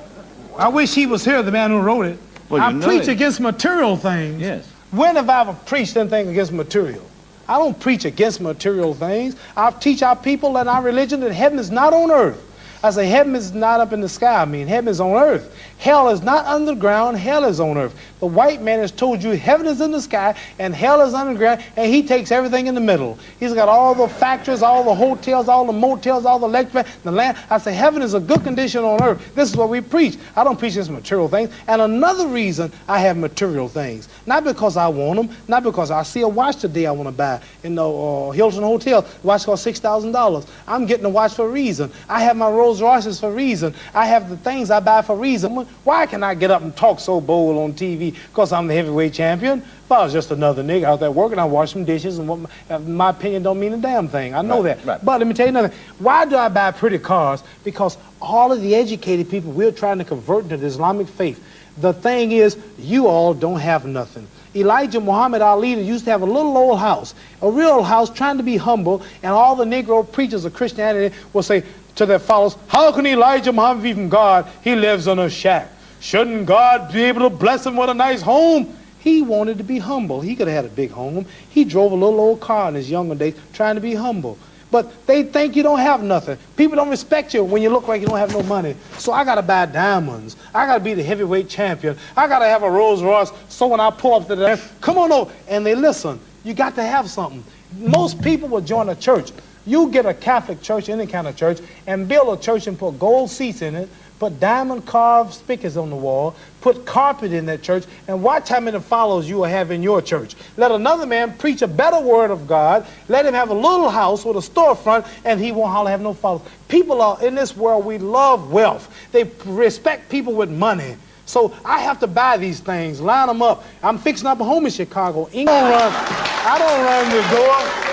G: I wish he was here, the man who wrote it.
F: Well,
G: I preach against material things.
F: Yes.
G: When have I ever preached anything against material? I don't preach against material things. I teach our people and our religion that heaven is not on earth. I say heaven is not up in the sky. I mean, heaven is on earth. Hell is not underground. Hell is on earth. The white man has told you heaven is in the sky and hell is underground, and he takes everything in the middle. He's got all the factories, all the hotels, all the motels, all the electric, the land. I say heaven is a good condition on earth. This is what we preach. I don't preach against material things. And another reason I have material things, not because I want them, not because I see a watch today I want to buy in the Hilton Hotel. The watch costs $6,000. I'm getting a watch for a reason. I have my Rolls Royces for a reason. I have the things I buy for a reason. Why can I get up and talk so bold on TV? Because I'm the heavyweight champion. If I was just another nigga out there working, I wash some dishes, and my opinion don't mean a damn thing. I know that. Right. But let me tell you another thing. Why do I buy pretty cars? Because all of the educated people we're trying to convert into the Islamic faith. The thing is, you all don't have nothing. Elijah Muhammad Ali used to have a little old house, a real house, trying to be humble, and all the Negro preachers of Christianity will say to their followers, how can Elijah Muhammad be from God? He lives in a shack. Shouldn't God be able to bless him with a nice home? He wanted to be humble. He could have had a big home. He drove a little old car in his younger days trying to be humble. But they think you don't have nothing. People don't respect you when you look like you don't have no money. So I got to buy diamonds. I got to be the heavyweight champion. I got to have a Rolls Royce so when I pull up to them, come on over. And they listen. You got to have something. Most people will join a church. You get a Catholic church, any kind of church, and build a church and put gold seats in it, put diamond carved speakers on the wall, put carpet in that church, and watch how many followers you will have in your church. Let another man preach a better word of God, let him have a little house with a storefront, and he won't hardly have no followers. People are, in this world, we love wealth. They respect people with money. So I have to buy these things, line them up. I'm fixing up a home in Chicago. I don't run the door.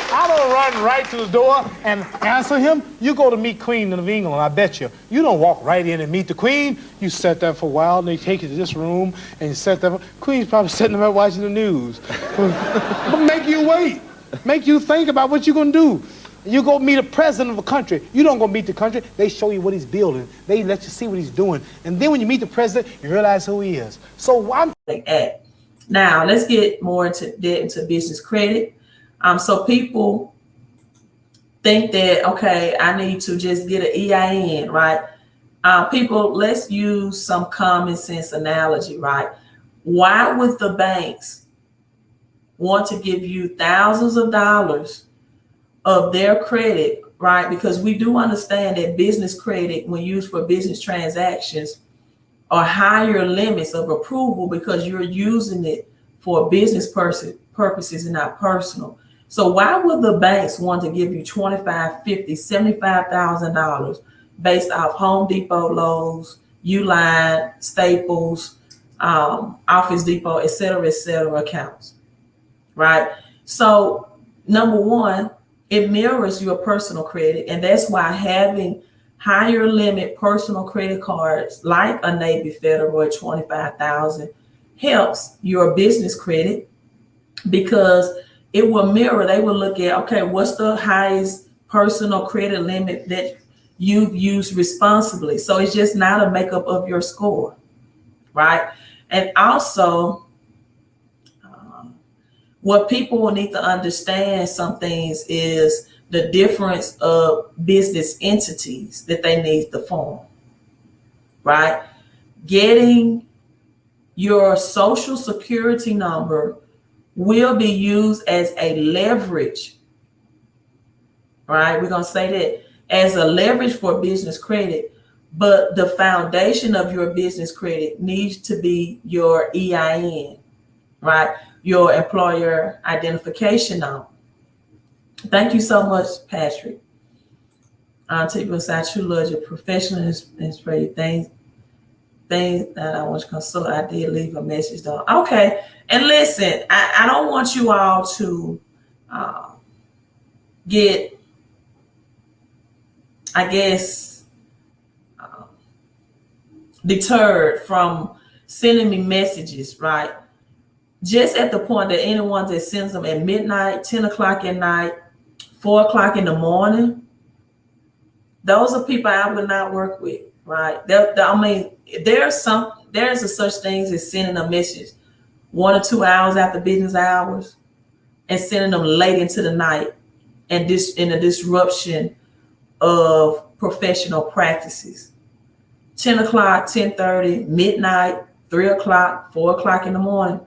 G: I don't run right to the door and answer him. You go to meet Queen of England, I bet you. You don't walk right in and meet the Queen. You sit there for a while, and they take you to this room, and you sit there. Queen's probably sitting there watching the news. But make you wait. Make you think about what you're going to do. You go meet a president of a country. You don't go meet the country. They show you what he's building. They let you see what he's doing. And then when you meet the president, you realize who he is. So I'm...
A: Now, let's get more into business credit. So people think that, okay, I need to just get an EIN, right? People, let's use some common sense analogy, right? Why would the banks want to give you thousands of dollars of their credit, right? Because we do understand that business credit, when used for business transactions, or higher limits of approval because you're using it for business purposes and not personal. So why would the banks want to give you $25,000, $50,000, $75,000 based off Home Depot, Lowe's, Uline, Staples, Office Depot, et cetera, accounts, right? So number one, it mirrors your personal credit. And that's why having higher limit personal credit cards like a Navy Federal at $25,000 helps your business credit, because it will mirror, they will look at, okay, what's the highest personal credit limit that you've used responsibly? So it's just not a makeup of your score, right? And also, what people will need to understand some things is the difference of business entities that they need to form, right? Getting your social security number will be used as a leverage, right? We're going to say that as a leverage for business credit, but the foundation of your business credit needs to be your EIN, right? Your employer identification number. Thank you so much, Patrick. Take beside true love, your professionalism, and for your things that I want to consult. I did leave a message though. Okay. And listen, I don't want you all to get, I guess, deterred from sending me messages, right? Just at the point that anyone that sends them at midnight, 10 o'clock at night, 4 o'clock in the morning, those are people I would not work with, right? I mean, there's a such things as sending a message 1 or 2 hours after business hours and sending them late into the night, and in a disruption of professional practices. 10 o'clock, 10:30, midnight, 3 o'clock, 4 o'clock in the morning.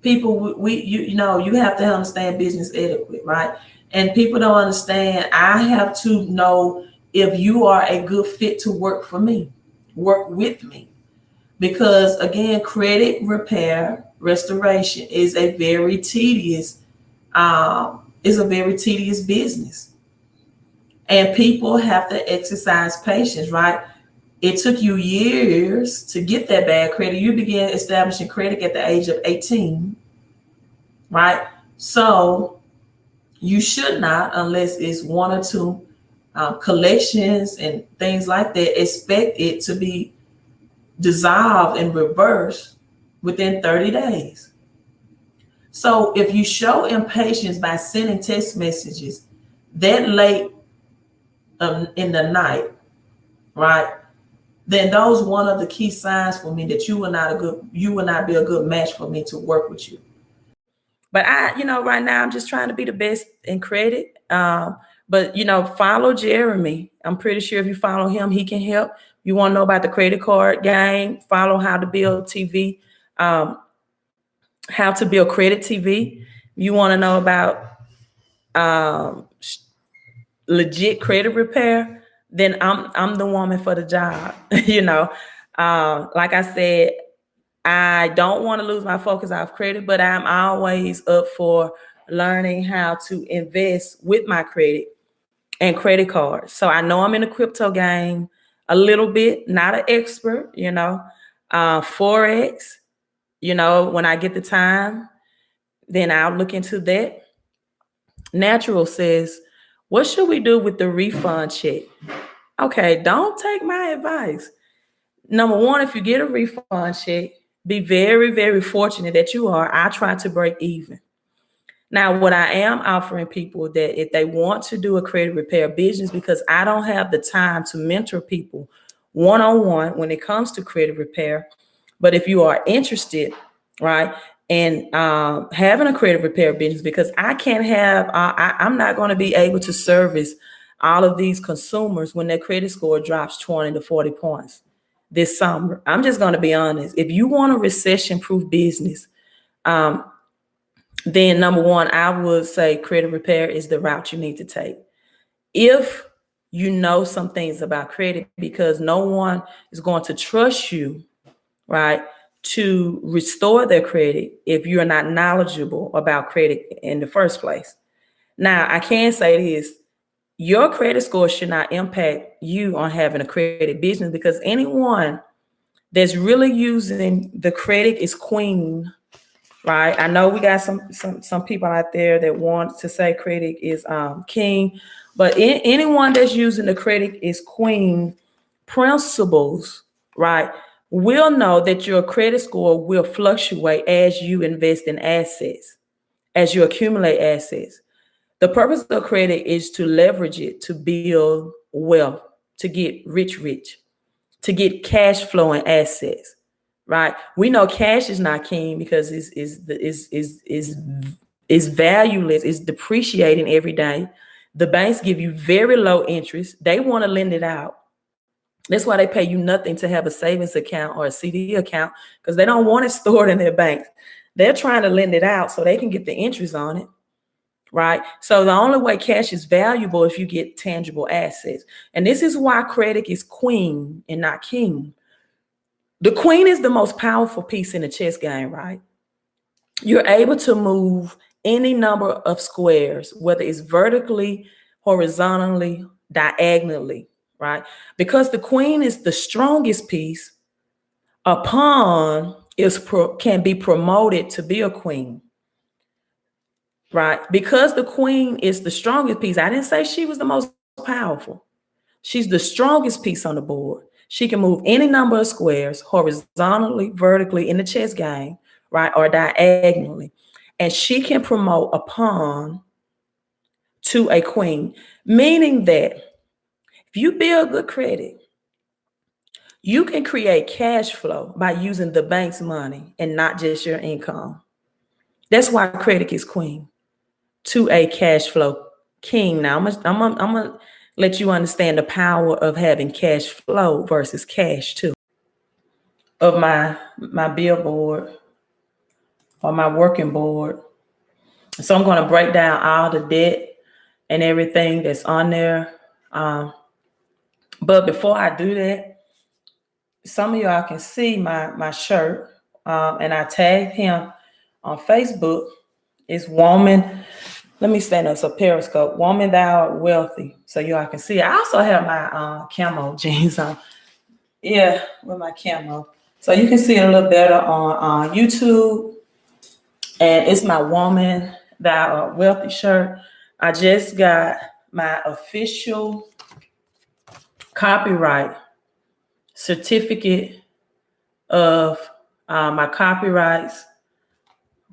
A: People, you have to understand business etiquette, right? And people don't understand. I have to know if you are a good fit to work for me, work with me. Because again, credit repair, restoration is a very tedious business. And people have to exercise patience, right? It took you years to get that bad credit. You began establishing credit at the age of 18, right? So you should not, unless it's 1 or 2 collections and things like that, expect it to be dissolved and reversed within 30 days. So if you show impatience by sending text messages that late in the night, right, then those one of the key signs for me that you will not be a good match for me to work with you. But right now I'm just trying to be the best in credit. But follow Jeremy. I'm pretty sure if you follow him, he can help. You want to know about the credit card game? Follow How to Build TV, How to Build Credit TV. You want to know about legit credit repair? Then I'm the woman for the job. Like I said, I don't want to lose my focus off credit, but I'm always up for learning how to invest with my credit and credit cards. So I know I'm in the crypto game a little bit, not an expert, Forex, when I get the time, then I'll look into that. Natural says, what should we do with the refund check? Okay, don't take my advice. Number one, if you get a refund check, be very, very fortunate that you are. I try to break even. Now, what I am offering people that if they want to do a credit repair business, because I don't have the time to mentor people one-on-one when it comes to credit repair, but if you are interested, right, in having a credit repair business, because I can't have, I'm not going to be able to service all of these consumers when their credit score drops 20 to 40 points this summer. I'm just going to be honest. If you want a recession-proof business, then number one, I would say credit repair is the route you need to take. If
B: you know some things about credit, because no one is going to trust you, right, to restore their credit if you're not knowledgeable about credit in the first place. Now, I can say this: your credit score should not impact you on having a credit business, because anyone that's really using the credit is queen, right? I know we got some people out there that want to say credit is king, but anyone that's using the credit is queen principles, right, will know that your credit score will fluctuate as you invest in assets, as you accumulate assets. The purpose of credit is to leverage it to build wealth, to get rich, to get cash flowing assets, right? We know cash is not king because it's valueless, it's depreciating every day. The banks give you very low interest. They want to lend it out. That's why they pay you nothing to have a savings account or a CD account, because they don't want it stored in their banks. They're trying to lend it out so they can get the interest on it, right? So the only way cash is valuable if you get tangible assets. And this is why credit is queen and not king. The queen is the most powerful piece in the chess game, right? You're able to move any number of squares, whether it's vertically, horizontally, diagonally, right? Because the queen is the strongest piece, a pawn can be promoted to be a queen, right? Because the queen is the strongest piece. I didn't say she was the most powerful. She's the strongest piece on the board. She can move any number of squares horizontally, vertically in the chess game, right? Or diagonally. And she can promote a pawn to a queen, meaning that if you build good credit, you can create cash flow by using the bank's money and not just your income. That's why credit is queen to a cash flow king. Now, I'm gonna let you understand the power of having cash flow versus cash too. Of my billboard or my working board. So I'm going to break down all the debt and everything that's on there. But before I do that, some of y'all can see my shirt, and I tagged him on Facebook. It's woman. Let me stand up. So Periscope, woman thou art wealthy. So y'all can see. I also have my camo jeans on. Yeah, with my camo. So you can see it a little better on YouTube. And it's my woman thou art wealthy shirt. I just got my official copyright certificate of my copyrights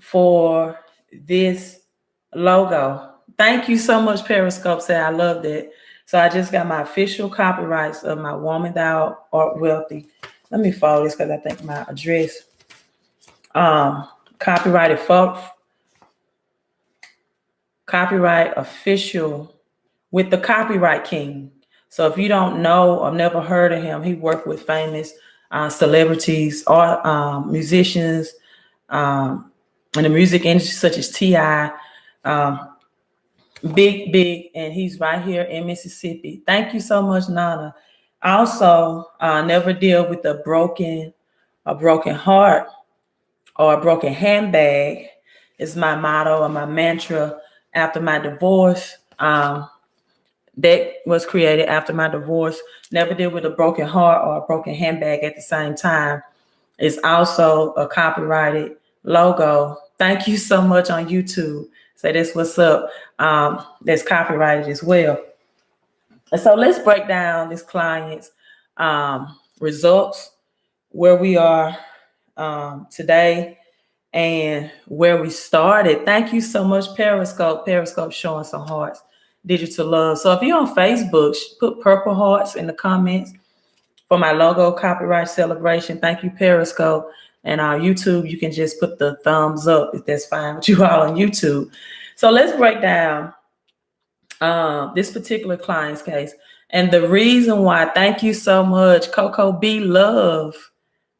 B: for this logo. Thank you so much, Periscope. Say I love that. So I just got my official copyrights of my woman thou art wealthy. Let me follow this because I think my address. Copyrighted folks. Copyright official with the Copyright King. So if you don't know or never heard of him, he worked with famous celebrities or musicians in the music industry, such as T.I. Big, and he's right here in Mississippi. Thank you so much, Nana. Also, never deal with a broken heart or a broken handbag is my motto or my mantra after my divorce. That was created after my divorce. Never deal with a broken heart or a broken handbag at the same time. It's also a copyrighted logo. Thank you so much on YouTube. Say that's what's up. That's copyrighted as well. And so let's break down this client's results, where we are today and where we started. Thank you so much, Periscope. Periscope showing some hearts. Digital love. So if you're on Facebook, put purple hearts in the comments for my logo copyright celebration. Thank you, Periscope. And on YouTube, you can just put the thumbs up if that's fine with you all on YouTube. So let's break down this particular client's case. And the reason why, thank you so much, Coco B Love.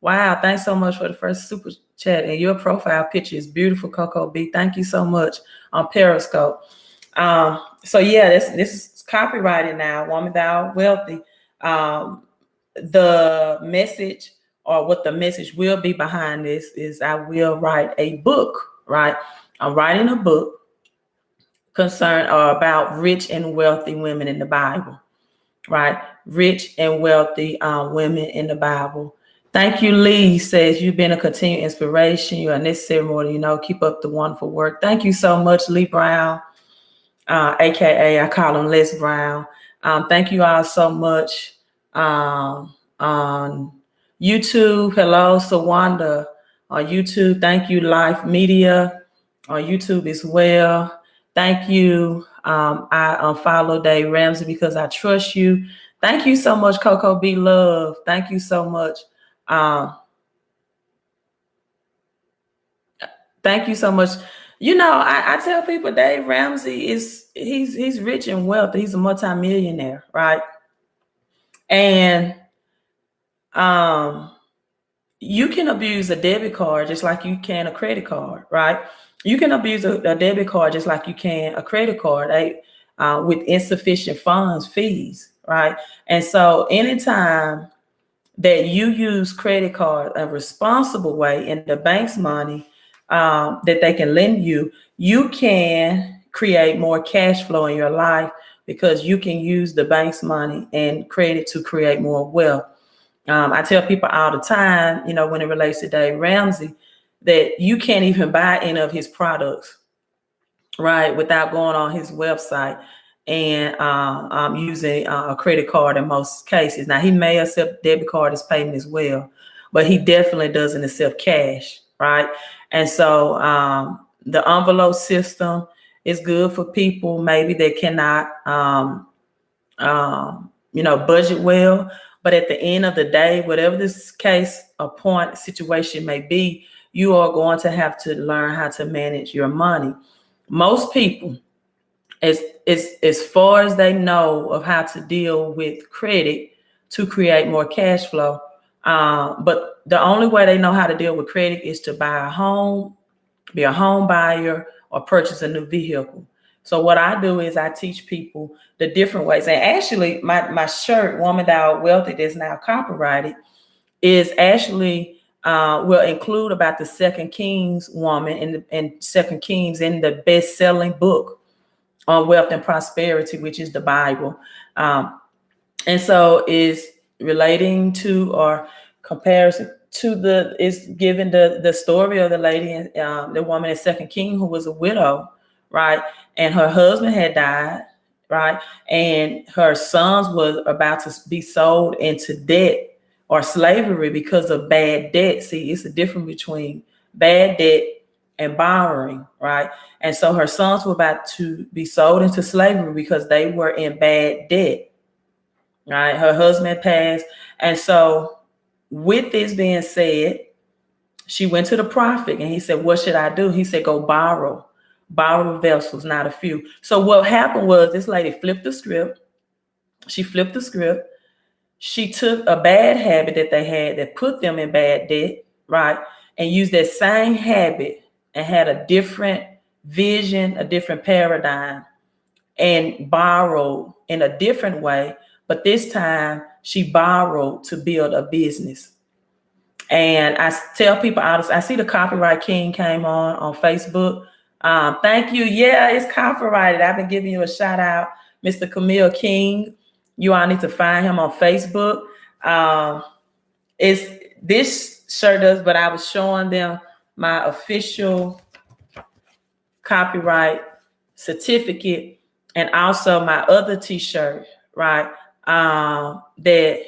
B: Wow, thanks so much for the first super chat. And your profile picture is beautiful, Coco B. Thank you so much on Periscope. So yeah, this is copyrighted now. Woman Thou Wealthy. The message, or what the message will be behind this, is I will write a book. Right, I'm writing a book concerned or about rich and wealthy women in the Bible. Right, rich and wealthy women in the Bible. Thank you, Lee. Says you've been a continued inspiration. You are necessary more than you know. Keep up the wonderful work. Thank you so much, Lee Brown, aka I call him Les Brown. Thank you all so much. On YouTube, hello, Sawanda. On YouTube, thank you, Life Media. On YouTube as well. Thank you. I unfollow Dave Ramsey because I trust you. Thank you so much, Coco B Love. Thank you so much. Thank you so much. You know, I tell people Dave Ramsey he's rich and wealthy. He's a multimillionaire, right? And you can abuse a debit card just like you can a credit card, right? You can abuse a debit card just like you can a credit card, right? With insufficient funds, fees, right? And so anytime that you use credit card a responsible way in the bank's money that they can lend you, you can create more cash flow in your life because you can use the bank's money and credit to create more wealth. I tell people all the time, you know, when it relates to Dave Ramsey, that you can't even buy any of his products, right, without going on his website and using a credit card in most cases. Now, he may accept debit card as payment as well, but he definitely doesn't accept cash, right? And so the envelope system is good for people maybe that cannot, budget well. But at the end of the day, whatever this case or point situation may be, you are going to have to learn how to manage your money. Most people, as far as they know of how to deal with credit to create more cash flow, but the only way they know how to deal with credit is to buy a home, be a home buyer, or purchase a new vehicle. So what I do is I teach people the different ways. And actually, my shirt, Woman Thou Wealthy, that's now copyrighted, is actually will include about the Second Kings woman and Second Kings in the best-selling book on wealth and prosperity, which is the Bible. And so is relating to or comparison to is given the story of the lady, the woman in Second King who was a widow, right? And her husband had died, right? And her sons were about to be sold into debt or slavery because of bad debt. See, it's the difference between bad debt and borrowing, right? And so her sons were about to be sold into slavery because they were in bad debt, right? Her husband passed. And so with this being said, she went to the prophet and he said, what should I do? He said, go borrow vessels, not a few. So what happened was this lady flipped the script. She flipped the script. She took a bad habit that they had that put them in bad debt, right? And used that same habit and had a different vision, a different paradigm, and borrowed in a different way. But this time she borrowed to build a business. And I tell people, I see the Copyright King came on Facebook. Thank you. Yeah, it's copyrighted. I've been giving you a shout out, Mr. Camille King. You all need to find him on Facebook. It's this shirt does, but I was showing them my official copyright certificate and also my other t-shirt, right? That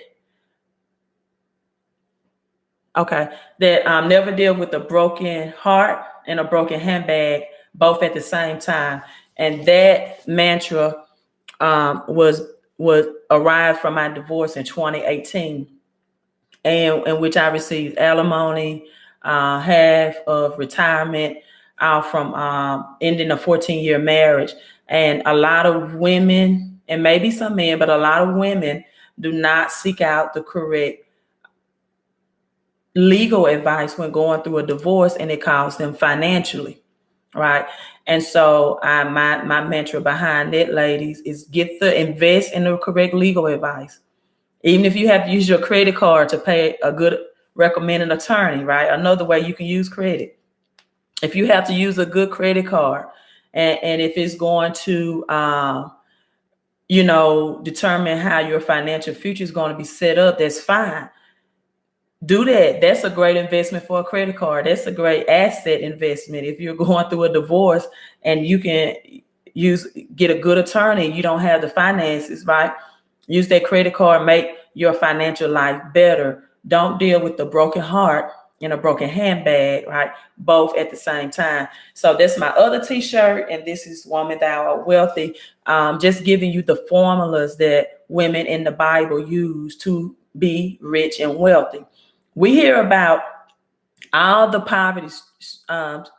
B: never deal with a broken heart and a broken handbag, both at the same time. And that mantra was arrived from my divorce in 2018, and in which I received alimony, half of retirement out from ending a 14-year marriage. And a lot of women, and maybe some men, but a lot of women do not seek out the correct legal advice when going through a divorce, and it costs them financially, right? And so my mantra behind that, ladies, is invest in the correct legal advice. Even if you have to use your credit card to pay a good recommended attorney, right? Another way you can use credit. If you have to use a good credit card, and if it's going to determine how your financial future is going to be set up, that's fine. Do that. That's a great investment for a credit card. That's a great asset investment. If you're going through a divorce and you can get a good attorney, you don't have the finances, right? Use that credit card, make your financial life better. Don't deal with the broken heart and a broken handbag, right? Both at the same time. So that's my other t-shirt, and this is Woman Thou Art Wealthy. Just giving you the formulas that women in the Bible use to be rich and wealthy. We hear about all the poverty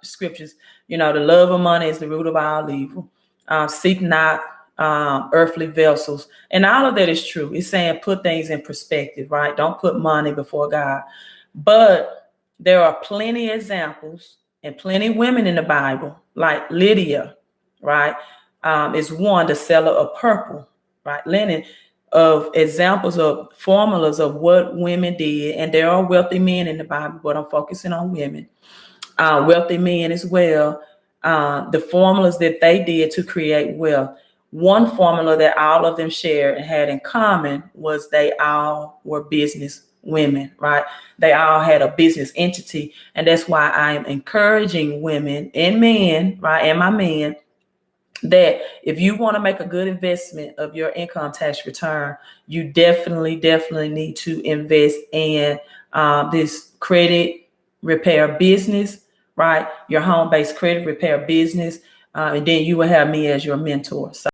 B: scriptures. The love of money is the root of all evil. Seek not earthly vessels. And all of that is true. It's saying put things in perspective, right? Don't put money before God. But there are plenty examples and plenty women in the Bible, like Lydia, right? Is one, the seller of purple, right? Linen, of examples of formulas of what women did. And there are wealthy men in the Bible, but I'm focusing on women. Wealthy men as well. The formulas that they did to create wealth. One formula that all of them shared and had in common was they all were business women, right? They all had a business entity. And that's why I am encouraging women and men, right? And my men, that if you want to make a good investment of your income tax return, you definitely need to invest in this credit repair business, right? Your home-based credit repair business. And then you will have me as your mentor. So